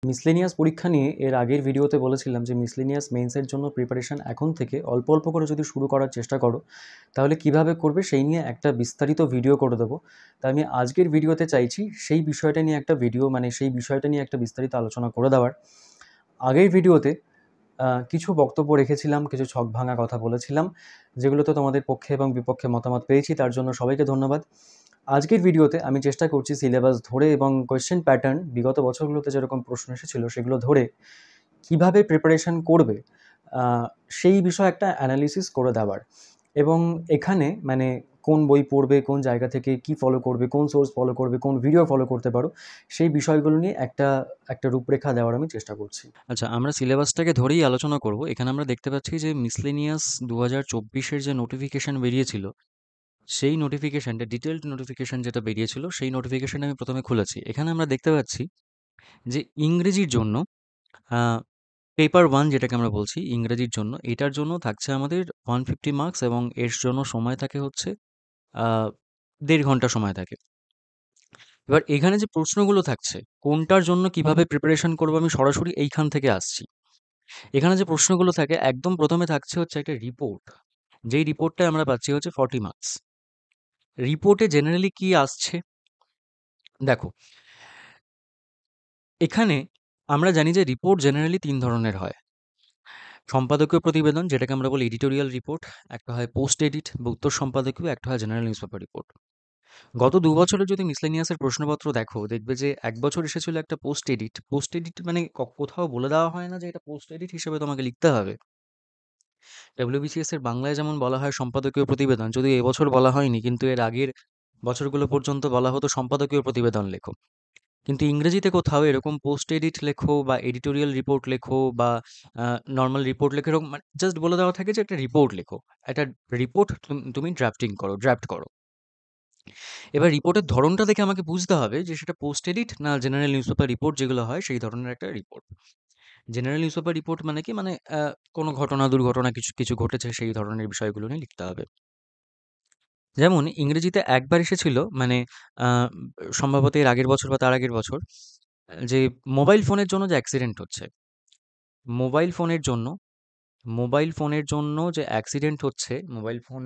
Miscellaneous পরীক্ষা নিয়ে এর আগের ভিডিওতে বলেছিলাম যে মিসলেনিয়াস মেন্সের জন্য প্রিপারেশন এখন থেকে অল্প অল্প করে যদি শুরু করার চেষ্টা করো তাহলে কিভাবে করবে সেই নিয়ে একটা বিস্তারিত ভিডিও করে দেবো। তাই আমি আজকের ভিডিওতে চাইছি সেই বিষয়টা নিয়ে একটা ভিডিও সেই বিষয়টা নিয়ে একটা বিস্তারিত আলোচনা করে দেওয়ার। আগের ভিডিওতে কিছু বক্তব্য রেখেছিলাম, কিছু ছক ভাঙা কথা বলেছিলাম, যেগুলোতে তোমাদের পক্ষে এবং বিপক্ষে মতামত পেয়েছি, তার জন্য সবাইকে ধন্যবাদ। আজকের ভিডিওতে আমি চেষ্টা করছি সিলেবাস ধরে এবং কোয়েশ্চেন প্যাটার্ন বিগত বছরগুলোতে যেরকম প্রশ্ন এসেছিল সেগুলো ধরে কিভাবে প্রিপারেশন করবে সেই বিষয়ে একটা অ্যানালিসিস করে দেওয়ার। এবং এখানে কোন বই পড়বে, কোন জায়গা থেকে কি ফলো করবে, কোন সোর্স ফলো করবে, কোন ভিডিও ফলো করতে পারো, সেই বিষয়গুলো নিয়ে একটা একটা রূপরেখা দেওয়ার আমি চেষ্টা করছি। আচ্ছা, আমরা সিলেবাসটাকে ধরেই আলোচনা করব। এখানে আমরা দেখতে পাচ্ছি যে মিসলেনিয়াস 2024-এর যে নোটিফিকেশন বেরিয়েছিল, সেই নোটিফিকেশনটা ডিটেলড নোটিফিকেশন যেটা বেরিয়েছিল, সেই নোটিফিকেশনটা আমি প্রথমে খুলেছি। এখানে আমরা দেখতে পাচ্ছি যে ইংরেজির জন্য পেপার 1 যেটাকে আমরা বলছি ইংরেজির জন্য, এটার জন্য থাকছে আমাদের 150 মার্কস এবং এর জন্য সময় থাকে হচ্ছে 1.5 ঘন্টা সময় থাকে। এবার এখানে যে প্রশ্নগুলো থাকছে, কোনটার জন্য কিভাবে প্রিপারেশন করবো আমি সরাসরি এইখান থেকে আসছি। এখানে যে প্রশ্নগুলো থাকে একদম প্রথমে থাকছে হচ্ছে একটা রিপোর্ট, যেই রিপোর্টটায় আমরা পাচ্ছি হচ্ছে 40 মার্কস। রিপোর্টে জেনারেলি কি আসছে দেখো, এখানে আমরা জানি যে রিপোর্ট জেনারেলি 3 ধরনের হয়। সম্পাদকীয় প্রতিবেদন, যেটাকে আমরা বলি এডিটোরিয়াল রিপোর্ট, একটা হয় পোস্ট এডিট বা উত্তর সম্পাদকীয়, একটা হয় জেনারেল নিউজ পেপার রিপোর্ট। গত 2 বছরে যদি মিসলেনিয়াসের প্রশ্নপত্র দেখো, দেখবে যে এক বছর এসেছিল একটা পোস্ট এডিট। পোস্ট এডিট মানে কোথাও বলে দেওয়া হয় না যে এটা পোস্ট এডিট হিসেবে তোমাকে লিখতে হবে। ডব্লিউবিসিএস এর বাংলায় যেমন বলা হয় সম্পাদকীয় প্রতিবেদন, যদিও এবছর বলা হয়নি, কিন্তু এর আগের বছরগুলো পর্যন্ত বলা হতো সম্পাদকীয় প্রতিবেদন লেখো। কিন্তু ইংরেজিতে কোথাও এরকম পোস্ট এডিট লেখো বা এডিটোরিয়াল রিপোর্ট লেখো বা নর্মাল রিপোর্ট লেখো, এরকম জাস্ট বলে দেওয়া থাকে যে একটা রিপোর্ট লেখো, একটা রিপোর্ট তুমি ড্রাফট করো। এবার রিপোর্টের ধরনটা দেখে আমাকে বুঝতে হবে যে সেটা পোস্ট এডিট না জেনারেল নিউজ পেপার রিপোর্ট যেগুলো হয় সেই ধরনের একটা report. General news paper report মানে কি, মানে কোনো ঘটনা দুর্ঘটনা কিছু কিছু ঘটেছে সেই ধরনের বিষয়গুলো নিয়ে লিখতে হবে। যেমন ইংরেজিতে একবার এসেছিল, আহ, সম্ভবত এর আগের বছর বা তার আগের বছর, যে মোবাইল ফোনের জন্য যে অ্যাক্সিডেন্ট হচ্ছে, মোবাইল ফোনের জন্য মোবাইল ফোনের জন্য যে অ্যাক্সিডেন্ট হচ্ছে, মোবাইল ফোন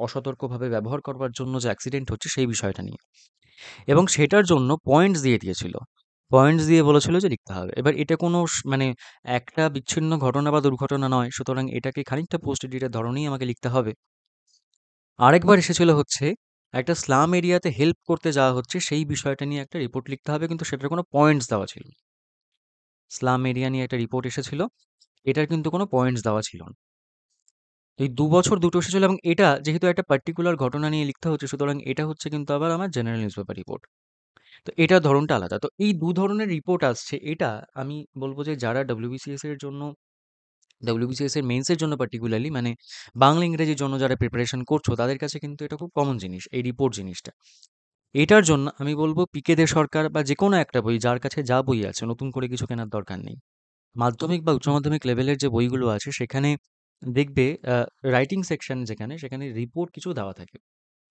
অসতর্কভাবে ব্যবহার করবার জন্য যে অ্যাক্সিডেন্ট হচ্ছে সেই বিষয়টা নিয়ে, এবং সেটার জন্য পয়েন্টস দিয়ে দিয়েছিল। পয়েন্টস দিয়ে বলেছিল যে লিখতে হবে। এবার এটা কোনো একটা বিচ্ছিন্ন ঘটনা বা দুর্ঘটনা নয়, সুতরাং এটাকে খানিকটা পোস্ট এডিটের ধরনেই আমাকে লিখতে হবে। আরেকবার এসেছিল হচ্ছে একটা স্লাম এরিয়াতে হেল্প করতে যাওয়া হচ্ছে, সেই বিষয়টা নিয়ে একটা রিপোর্ট লিখতে হবে, কিন্তু সেটার কোনো পয়েন্টস দেওয়া ছিল না। স্লাম এরিয়া নিয়ে একটা রিপোর্ট এসেছিল, এটার কিন্তু কোনো পয়েন্টস দেওয়া ছিল না। এই 2 বছর দুটো এসেছিল, এবং এটা যেহেতু একটা পার্টিকুলার ঘটনা নিয়ে লিখতে হচ্ছে, সুতরাং এটা হচ্ছে কিন্তু আবার আমার জেনারেল নিউজ পেপার রিপোর্ট। তো এটার ধরনটা আলাদা। তো এই দু ধরনের রিপোর্ট আসছে। এটা আমি বলব যে যারা ডব্লিউবিসিএস এর জন্য, ডব্লিউবিসিএস এর মেন্সের জন্য পার্টিকুলারলি, বাংলা ইংরেজির জন্য যারা প্রিপারেশন করছো, তাদের কাছে কিন্তু এটা খুব কমন জিনিস, এই রিপোর্ট জিনিসটা। এটার জন্য আমি বলব পিকে দে সরকার বা যেকোনো একটা বই, যার কাছে যা বই আছে, নতুন করে কিছু কেনার দরকার নেই। মাধ্যমিক বা উচ্চ মাধ্যমিক লেভেলের যে বইগুলো আছে সেখানে দেখবে রাইটিং সেকশন যেখানে, সেখানে রিপোর্ট কিছু দেওয়া থাকে।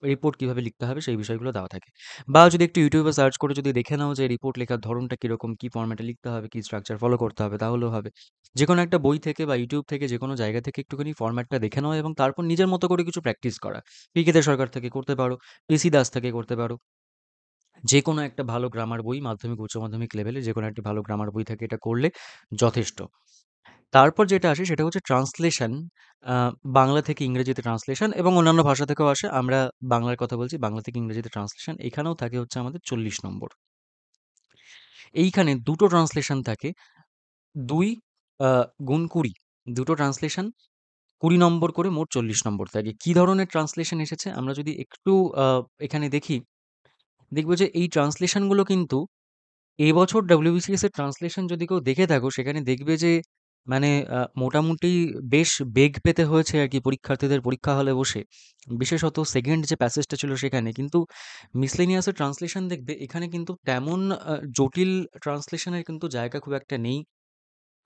রিপোর্ট কিভাবে লিখতে হবে সেই বিষয়গুলো দেওয়া থাকে। বা যদি একটু ইউটিউবে সার্চ করে যদি দেখে নাও যে রিপোর্ট লেখার ধরনটা কিরকম, কি ফরম্যাটে লিখতে হবে, কি স্ট্রাকচার ফলো করতে হবে, তাহলেও হবে। যে কোনো একটা বই থেকে বা ইউটিউব থেকে যে কোনো জায়গা থেকে একটুখানি ফরম্যাটটা দেখে নাও এবং তারপর নিজের মতো করে কিছু প্র্যাকটিস করা। পিকে দে সরকার থেকে করতে পারো, পিসি দাস থেকে করতে পারো। যে কোনো একটা ভালো গ্রামার বই, মাধ্যমিক উচ্চ মাধ্যমিক লেভেলে যে কোনো একটা ভালো গ্রামার বই থেকে এটা করলে যথেষ্ট। তারপর যেটা আসে সেটা হচ্ছে ট্রান্সলেশন, বাংলা থেকে ইংরেজিতে ট্রান্সলেশন এবং অন্যান্য ভাষা থেকেও আসে। আমরা বাংলার কথা বলছি, বাংলা থেকে ইংরেজিতে ট্রান্সলেশন। এখানেও থাকে হচ্ছে আমাদের 40 নম্বর। এইখানে দুটো ট্রান্সলেশন থাকে, 2 গুণ 20, দুটো ট্রান্সলেশন 20 নম্বর করে, মোট 40 নম্বর থাকে। কি ধরনের ট্রান্সলেশন এসেছে আমরা যদি একটু এখানে দেখি, দেখব যে এই ট্রান্সলেশনগুলো কিন্তু এবছর ডব্লিউবিসিএস এর ট্রান্সলেশন যদি কেউ দেখে থাকো, সেখানে দেখবে যে মোটামুটি বেশ বেগ পেতে হয়েছে আর কি পরীক্ষার্থীদের পরীক্ষা হলে বসে। বিশেষত সেকেন্ড যে প্যাসেজটা ছিল সেখানে কিন্তু মিসলেনিয়াসের ট্রান্সলেশন দেখবে এখানে কিন্তু তেমন জটিল ট্রান্সলেশনের কিন্তু জায়গা খুব একটা নেই।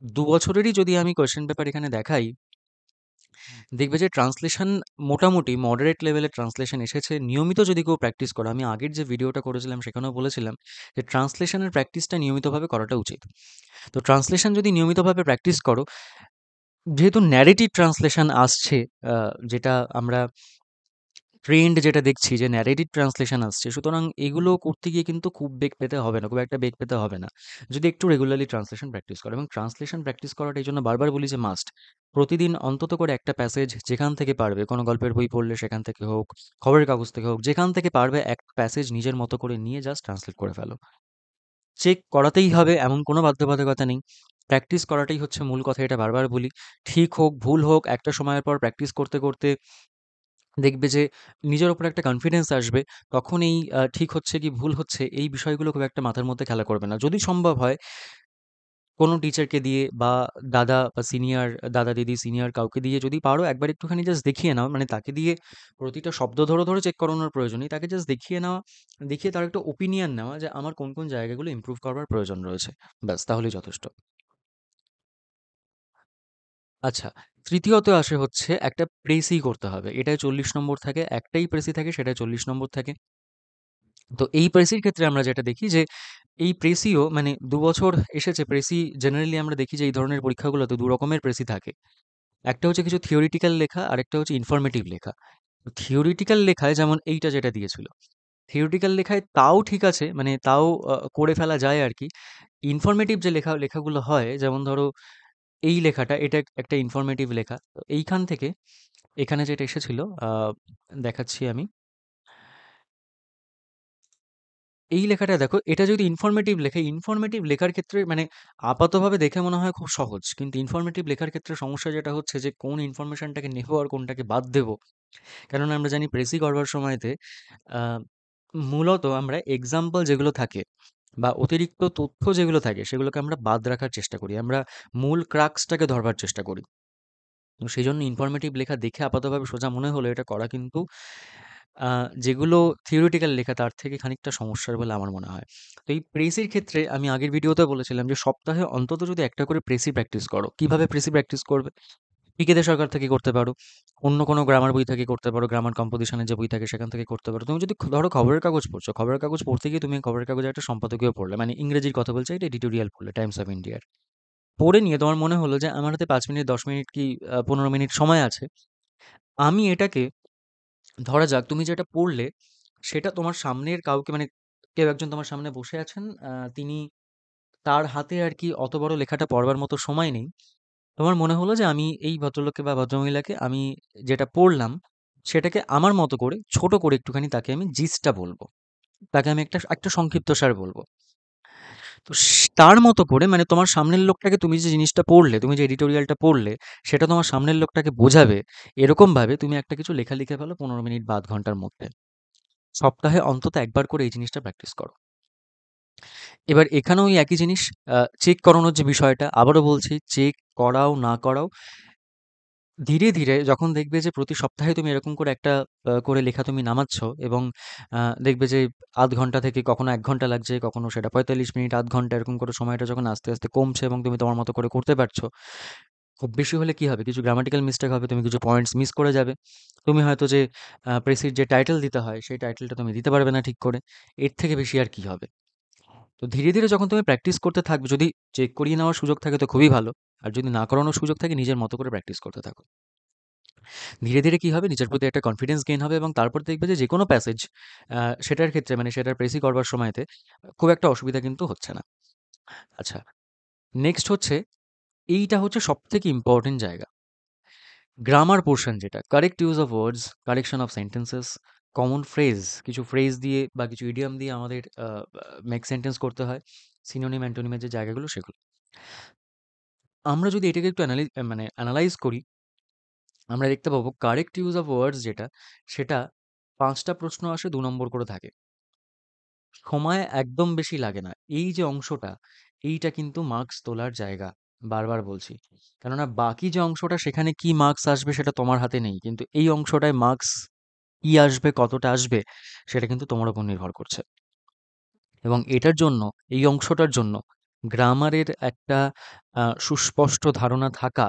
2 বছরেরই যদি আমি কোয়েশ্চেন পেপার এখানে দেখাই, দেখবে যে ট্রান্সলেশন মোটামুটি মডারেট লেভেলের ট্রান্সলেশন এসেছে। নিয়মিত যদি কেউ প্র্যাকটিস করে, আমি আগের যে ভিডিওটা করেছিলাম সেখানেও বলেছিলাম যে ট্রান্সলেশনের প্র্যাকটিসটা নিয়মিতভাবে করাটা উচিত। তো ট্রান্সলেশন যদি নিয়মিতভাবে প্র্যাকটিস করো, যেহেতু ন্যারেটিভ ট্রান্সলেশন আসছে, যেটা আমরা ট্রেন্ড যেটা দেখছি যে ন্যারেটিভ ট্রান্সলেশন আসছে, সুতরাং এগুলো করতে গিয়ে কিন্তু খুব বেগ পেতে হবে না, খুব একটা বেগ পেতে হবে না যদি একটু রেগুলারলি ট্রান্সলেশন প্র্যাকটিস করো। এবং ট্রান্সলেশন প্র্যাকটিস করাটা এই জন্য বারবার বলি যে মাস্ট। প্রতিদিন অন্তত করে একটা প্যাসেজ যেখান থেকে পারবে, কোনো গল্পের বই পড়লে সেখান থেকে হোক, খবরের কাগজ থেকে হোক, যেখান থেকে পারবে এক প্যাসেজ নিজের মতো করে নিয়ে জাস্ট ট্রান্সলেট করে ফেলো। চেক করাতেই হবে এমন কোনো বাধ্যবাধকতা নেই। প্র্যাকটিস করাটাই হচ্ছে মূল কথা, এটা বারবার বলি। ঠিক হোক ভুল হোক, একটা সময়ের পর প্র্যাকটিস করতে করতে দেখবে যে নিজের উপর একটা কনফিডেন্স আসবে। তখন এই ঠিক হচ্ছে কি ভুল হচ্ছে এই বিষয়গুলো খুব একটা মাথার মধ্যে খেলা করবে না। যদি সম্ভব হয় কোনো টিচারকে দিয়ে বা দাদা বা সিনিয়র, দাদা দিদি সিনিয়র কাউকে দিয়ে যদি পারো একবার একটুখানি জাস্ট দেখিয়ে নাও, মানে তাকে দিয়ে প্রতিটা শব্দ ধরে ধরে চেক করানোর প্রয়োজন নেই, তাকে জাস্ট দেখিয়ে নেওয়া, দেখিয়ে তার একটা ওপিনিয়ন নেওয়া যে আমার কোন কোন জায়গাগুলো ইমপ্রুভ করবার প্রয়োজন রয়েছে, ব্যাস তাহলেই যথেষ্ট। আচ্ছা, তৃতীয়ত আসে হচ্ছে একটা প্রেসি করতে হবে। এটায় 40 নম্বর থাকে, একটাই প্রেসি থাকে, সেটায় 40 নম্বর থাকে। তো এই প্রেসির ক্ষেত্রে আমরা যেটা দেখি যে এই প্রেসিও মানে ২ বছর এসেছে প্রেসি। জেনারেলি আমরা দেখি যে এই ধরনের পরীক্ষাগুলোতে ২ রকমের প্রেসি থাকে। একটা হচ্ছে কিছু থিওরিটিক্যাল লেখা, আরেকটা হচ্ছে ইনফরমেটিভ লেখা। থিওরিটিক্যাল লেখায় যেমন এইটা যেটা দিয়েছিল, থিওরিটিক্যাল লেখায় তাও ঠিক আছে, মানে তাও করে ফেলা যায় আর কি। ইনফরমেটিভ যে লেখাগুলো হয়, যেমন ধরো এই লেখাটা, এটা একটা ইনফরমেটিভ লেখা। তো এইখান থেকে এখানে যেটা এসেছিল, দেখাচ্ছি আমি। এই লেখাটা দেখো, এটা যদি ইনফরমেটিভ লেখা, ইনফরমেটিভ লেখার ক্ষেত্রে মানে আপাতভাবে দেখে মনে হয় খুব সহজ, কিন্তু ইনফরমেটিভ লেখার ক্ষেত্রে সমস্যা যেটা হচ্ছে যে কোন ইনফরমেশনটাকে নেবো আর কোনটাকে বাদ দেবো। কেননা আমরা জানি প্রেসি করবার সময়তে আহ, মূলত আমরা এক্সাম্পল যেগুলো থাকে বা অতিরিক্ত তথ্য যেগুলো থাকে সেগুলোকে আমরা বাদ রাখার চেষ্টা করি, আমরা মূল ক্রাক্সটাকে ধরবার চেষ্টা করি। তো সেই জন্য ইনফরমেটিভ লেখা দেখে আপাতভাবে সোজা মনে হলো এটা করা, কিন্তু যেগুলো থিওরিটিক্যাল লেখা তার থেকে খানিকটা সমস্যার বলে আমার মনে হয়। তো এই প্রেসির ক্ষেত্রে আমি আগের ভিডিওতে বলেছিলাম যে সপ্তাহে অন্তত যদি একটা করে প্রেসি প্র্যাকটিস করো। কিভাবে প্রেসি প্র্যাকটিস করবে? পিকেদের সরকার থেকে করতে পারো, অন্য কোনো গ্রামার বই থেকে করতে পারো, গ্রামার কম্পোজিশনের যে বই থাকে সেখান থেকে করতে পারো। তুমি যদি ধরো খবরের কাগজ পড়ছো, খবরের কাগজ পড়তে গিয়ে তুমি খবরের কাগজে একটা সম্পাদকীয় পড়লে, মানে ইংরেজির কথা বলছে, এটা এডিটোরিয়াল পড়লে টাইমস অফ ইন্ডিয়ার, পড়ে নিয়ে তোমার মনে হলো যে আমার হাতে ৫ মিনিট ১০ মিনিট কি ১৫ মিনিট সময় আছে, আমি এটাকে, ধরা যাক তুমি যেটা পড়লে সেটা তোমার সামনের কাউকে, মানে কেউ একজন তোমার সামনে বসে আছেন, তিনি, তার হাতে আর কি অত বড় লেখাটা পড়বার মতো সময় নেই। তোমার মনে হলো যে আমি এই ভদ্রলোককে বা ভদ্রমহিলাকে আমি যেটা পড়লাম সেটাকে আমার মতো করে ছোট করে একটুখানি তাকে আমি জিসটা বলবো, তাকে আমি একটা একটা সংক্ষিপ্তসার বলবো। তো তার মতো করে, মানে তোমার সামনের লোকটাকে, তুমি যে জিনিসটা পড়লে, তুমি যে এডিটোরিয়ালটা পড়লে সেটা তোমার সামনের লোকটাকে বোঝাবে, এরকম ভাবে তুমি একটা কিছু লেখা লিখে ফেলো ১৫ মিনিট বা আধ ঘন্টার মধ্যে। সপ্তাহে অন্তত একবার করে এই জিনিসটা প্র্যাকটিস করো। এবার এখানেও ওই একই জিনিস, চেক করানোর যে বিষয়টা, আবারও বলছি, চেক করাও না করাও, ধীরে ধীরে যখন দেখবে যে প্রতি সপ্তাহে তুমি এরকম করে একটা করে লেখা তুমি নামাচ্ছ, এবং দেখবে যে আধ ঘন্টা থেকে কখনো ১ ঘন্টা লাগছে, কখনো সেটা ৪৫ মিনিট, আধ ঘন্টা, এরকম করে সময়টা যখন আস্তে আস্তে কমছে এবং তুমি তোমার মতো করে করতে পারছো, খুব বেশি হলে কি হবে, কিছু গ্রামাটিক্যাল মিস্টেক হবে, তুমি কিছু পয়েন্টস মিস করে যাবে, তুমি হয়তো যে প্রেসির যে টাইটেল দিতে হয় সেই টাইটেলটা তুমি দিতে পারবে না ঠিক করে। এর থেকে বেশি আর কি হবে? তো ধীরে ধীরে যখন তুমি প্র্যাকটিস করতে থাকবে, যদি চেক করিয়ে নেওয়ার সুযোগ থাকে তো খুবই ভালো, আর যদি না করানোর সুযোগ থাকে নিজের মতো করে প্র্যাকটিস করতে থাকো। ধীরে ধীরে কি হবে, নিজের প্রতি একটা কনফিডেন্স গেইন হবে, এবং তারপর দেখবে যে যেকোনো প্যাসেজ সেটার ক্ষেত্রে, মানে সেটার প্রেসি করবার সময়তে খুব একটা অসুবিধা কিন্তু হচ্ছে না। আচ্ছা, নেক্সট হচ্ছে, এইটা হচ্ছে সব থেকে ইম্পর্টেন্ট জায়গা, গ্রামার পোর্শন, যেটা correct use of words, correction of sentences, common phrase, কিছু ফ্রেজ দিয়ে বা কিছু ইডিয়াম দিয়ে আমাদের মেক সেন্টেন্স করতে হয়, সিনোনিম অ্যান্টোনিমের যে জায়গাগুলো সেগুলো। আমরা যদি এটাকে একটু মানে অ্যানালাইজ করি, আমরা দেখতে পাবো কারেক্ট ইউজ অফ ওয়ার্ডস যেটা, সেটা ৫টা প্রশ্ন আসে, ২ নম্বর করে থাকে, সময় একদম বেশি লাগে না। এই যে অংশটা, এইটা কিন্তু মার্কস তোলার জায়গা, বারবার বলছি। কেননা বাকি যে অংশটা সেখানে কি মার্কস আসবে সেটা তোমার হাতে নেই, কিন্তু এই অংশটায় মার্কস কি আসবে, কতটা আসবে, সেটা কিন্তু তোমার উপর নির্ভর করছে। এবং এটার জন্য, এই অংশটার জন্য গ্রামারের একটা সুস্পষ্ট ধারণা থাকা,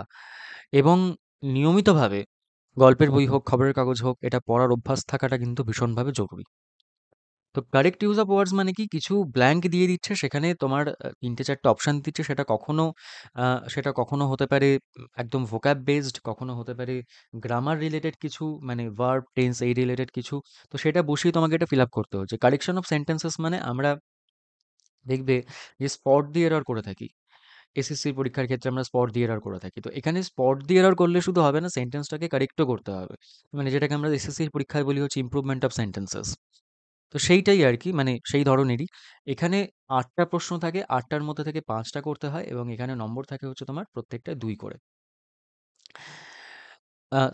এবং নিয়মিতভাবে গল্পের বই হোক, খবরের কাগজ হোক, এটা পড়ার অভ্যাস থাকাটা কিন্তু ভীষণভাবে জরুরি। তো কারেক্ট ইউজ অফ ওয়ার্ডস মানে কি? কিছু ব্ল্যাঙ্ক দিয়ে দিচ্ছে, সেখানে তোমার ৩-৪ টে অপশন দিচ্ছে। সেটা কখনো হতে পারে একদম vocab বেসড, কখনো হতে পারে গ্রামার রিলেটেড কিছু, মানে ভার্ব, টেন্স এই রিলেটেড কিছু। তো সেটা বসিয়ে তোমাকে এটা ফিল আপ করতে হচ্ছে। কারেকশন অফ সেন্টেন্সেস মানে আমরা দেখবে যে স্পট দিয়ে এরর করে থাকি। এসএসসির পরীক্ষার ক্ষেত্রে আমরা স্পট দিয়ে এরর করে থাকি। তো এখানে স্পট দিয়ে এরর করলে শুধু হবে না, সেন্টেন্সটাকে কারেক্টও করতে হবে। মানে যেটাকে আমরা এসএসসির পরীক্ষায় বলি হচ্ছে ইমপ্রুভমেন্ট অফ সেন্টেন্সেস। তো সেইটাই আরকি, মানে সেই ধরনেরই। এখানে ৮ টা প্রশ্ন থাকে, ৮ টার মধ্যে থেকে ৫ টা করতে হয় এবং এখানে নম্বর থাকে হচ্ছে তোমার প্রত্যেকটায় ২ করে।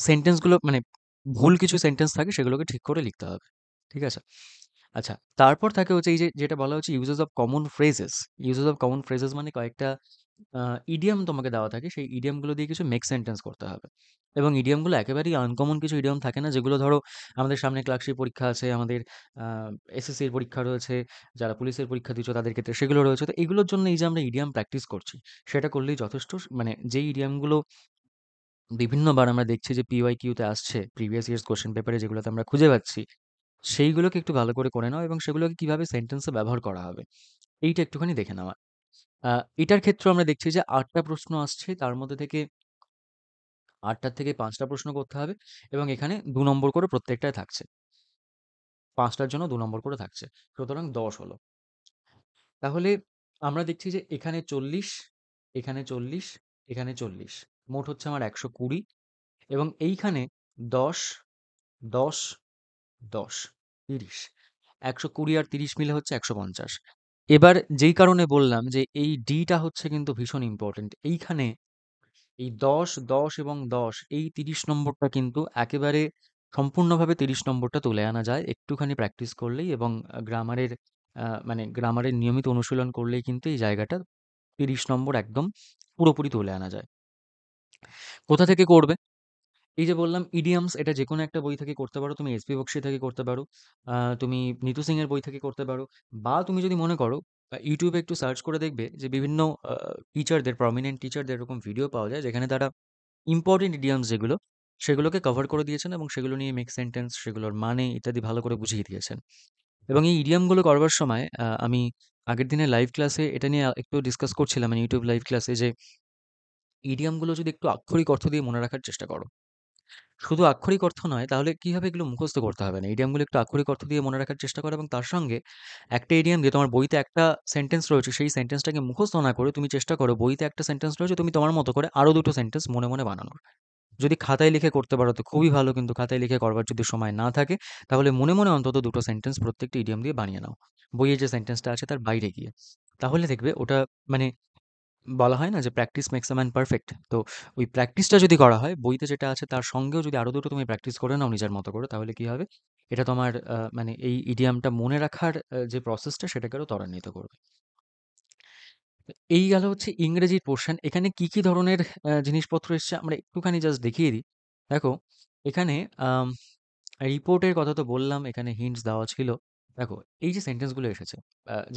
সেন্টেন্সগুলো মানে ভুল কিছু সেন্টেন্স থাকে, সেগুলোকে ঠিক করে লিখতে হবে। ঠিক আছে? আচ্ছা, তারপর থাকে হচ্ছে এই যে যেটা বলা হচ্ছে uses of common phrases. Uses of common phrases মানে কয়েকটা ইডিয়ম তোমাকে দেওয়া থাকে। সেই ইডিয়মগুলো দিয়ে কিছু মেক সেন্টেন্স করতে হবে। এবং ইডিয়মগুলো একেবারেই আনকমন কিছু ইডিয়ম থাকে না, যেগুলো ধরো আমাদের সামনে ক্লার্কশিপ পরীক্ষা আছে, আমাদের আ এসএসসির পরীক্ষা রয়েছে, যারা পুলিশের পরীক্ষা দিচ্ছ তাদের ক্ষেত্রে সেগুলো রয়েছে। তো এগুলোর জন্য এই যে আমরা ইডিয়ম প্র্যাকটিস করছি, সেটা করলেই যথেষ্ট। মানে যেই ইডিয়মগুলো বিভিন্নবার আমরা দেখছি যে PYQ তে আসছে, প্রিভিয়াস ইয়ার্স কোয়েশ্চেন পেপারে যেগুলোতে আমরা খুঁজে পাচ্ছি, সেইগুলোকে একটু ভালো করে নাও এবং সেগুলোকে কিভাবে সেন্টেন্সে ব্যবহার করা হবে, এইটা একটুখানি দেখে নেওয়া। আ এটার ক্ষেত্রেও আমরা দেখছি যে ৮ টা প্রশ্ন আসছে, তার মধ্যে থেকে ৮ টার থেকে ৫ টা প্রশ্ন করতে হবে এবং এখানে ২ নম্বর করে প্রত্যেকটায় থাকছে। ৫ টার জন্য ২ নম্বর করে থাকছে। সুতরাং ১০ হলো। তাহলে আমরা দেখছি যে এখানে ৪০, এখানে ৪০, এখানে ৪০। মোট হচ্ছে আমার ১২০ এবং এইখানে ১০, ১০, ১০, ৩০। ১২০ আর ৩০ মিলে হচ্ছে ১৫০। এবার যেই কারণে বললাম যে এই টা হচ্ছে কিন্তু ভীষণ ইম্পোর্টেন্ট। এইখানে এই ১০, ১০ এবং ১০ এই ৩০ নম্বরটা কিন্তু একেবারে সম্পূর্ণভাবে ৩০ নম্বরটা তুলে আনা যায় একটুখানি প্র্যাকটিস করলেই এবং মানে গ্রামারের নিয়মিত অনুশীলন করলেই কিন্তু এই জায়গাটা ৩০ নম্বর একদম পুরোপুরি তুলে আনা যায়। কোথা থেকে করবে? এই যে বললাম ইডিয়মস, এটা যেকোনো একটা বই থেকে করতে পারো। তুমি এসপি বক্সী থেকে করতে পারো। তুমি নিতু সিং এর বই থেকে করতে পারো। বা তুমি যদি মনে করো YouTube এ একটু সার্চ করে দেখবে যে বিভিন্ন টিচারদের, প্রমিনেন্ট টিচারদের এরকম ভিডিও পাওয়া যায় যেখানে তারা ইম্পোর্টেন্ট ইডিয়মস যেগুলো, সেগুলোকে কভার করে দিয়েছেন এবং সেগুলো নিয়ে মেক সেন্টেন্স, সেগুলোর মানে ইত্যাদি ভালো করে বুঝিয়ে দিয়েছেন। এবং এই ইডিয়মগুলো করবার সময় আমি আগের দিনের লাইভ ক্লাসে এটা নিয়ে একটু ডিসকাস করছিলাম, মানে YouTube লাইভ ক্লাসে, যে ইডিয়মগুলো যদি একটু আক্ষরিক অর্থ দিয়ে মনে রাখার চেষ্টা করো। শুধু আক্ষরিক অর্থ নয়, তাহলে কি হবে, এগুলো মুখস্থ করতে হবে না। ইডিয়মগুলো একটু আক্ষরিক অর্থ দিয়ে মনে রাখার চেষ্টা করো এবং তার সঙ্গে একটা ইডিয়ম দিয়ে, তোমার বইতে একটা সেন্টেন্স রয়েছে, সেই সেন্টেন্সটাকে মুখস্থ না করে তুমি চেষ্টা করো বইতে একটা সেন্টেন্স রয়েছে, তুমি তোমার মতো করে আরো ২ টো সেন্টেন্স মনে, মনে বানানোর। যদি খাতায় লিখে করতে পারো তো খুবই ভালো, কিন্তু খাতায় লিখে করবার যদি সময় না থাকে, তাহলে মনে, মনে অন্তত ২ টো সেন্টেন্স প্রত্যেকটা ইডিয়ম দিয়ে বানিয়ে নাও। বইয়ে যে সেন্টেন্সটা আছে তার বাইরে গিয়ে। তাহলে দেখবে ওটা, মানে বলা হয় না যে practice makes a man perfect. তো ওই প্র্যাকটিসটা যদি করা হয়, বইতে যেটা আছে তার সঙ্গেও যদি আরো ২ টো তুমি প্র্যাকটিস করে নাও নিজের মতো করে, তাহলে কি হবে? এটা তোমার মানে এই ইডিয়ামটা মনে রাখার যে প্রসেসটা, সেটাকে আরো ত্বরান্বিত করবে। তো এই গেল হচ্ছে ইংরেজির পোরশন। এখানে কি, কি ধরনের জিনিসপত্র এসছে আমরা একটুখানি জাস্ট দেখিয়ে দিই। দেখো, এখানে আম রিপোর্টের কথা তো বললাম, এখানে হিন্টস দেওয়া ছিল। দেখো, এই যে সেন্টেন্সগুলো এসেছে,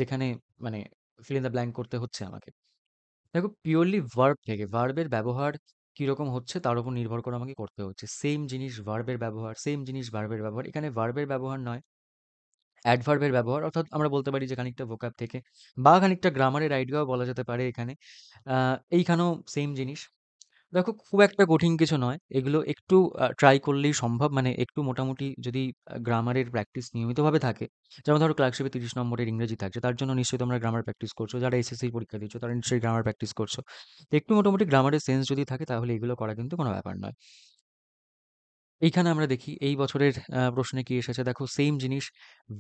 যেখানে মানে fill in the blank করতে হচ্ছে আমাকে। দেখো, পিওরলি ভার্ব থেকে, ভার্বের ব্যবহার কিরকম হচ্ছে তার উপর নির্ভর করে আমাকে করতে হচ্ছে। সেম জিনিস ভার্বের ব্যবহার, সেম জিনিস ভার্বের ব্যবহার। এখানে ভার্বের ব্যবহার নয়, অ্যাডভার্বের ব্যবহার। অর্থাৎ আমরা বলতে পারি যে খানিকটা ভোকাব থেকে বা খানিকটা গ্রামারের আইডিয়াও বলা যেতে পারে এখানে। এইখানেও সেম জিনিস। দেখো, খুব একটা কঠিন কিছু নয়। এগুলো একটু ট্রাই করলেই সম্ভব। মানে একটু মোটামুটি যদি গ্রামারের প্র্যাকটিস নিয়মিতভাবে থাকে, যেমন ধরো ক্লার্কশিপে ৩০ নম্বরের ইংরেজি থাকছে, তার জন্য নিশ্চয়ই তোমরা গ্রামার প্র্যাকটিস করছো। যারা এসএসসি পরীক্ষা দিচ্ছ তারা নিশ্চয়ই গ্রামার প্র্যাকটিস করছো। তো একটু মোটামুটি গ্রামারের সেন্স যদি থাকে, তাহলে এগুলো করা কিন্তু কোনো ব্যাপার নয়। এইখানে আমরা দেখি এই বছরের প্রশ্নে কি এসেছে। দেখো, সেম জিনিস,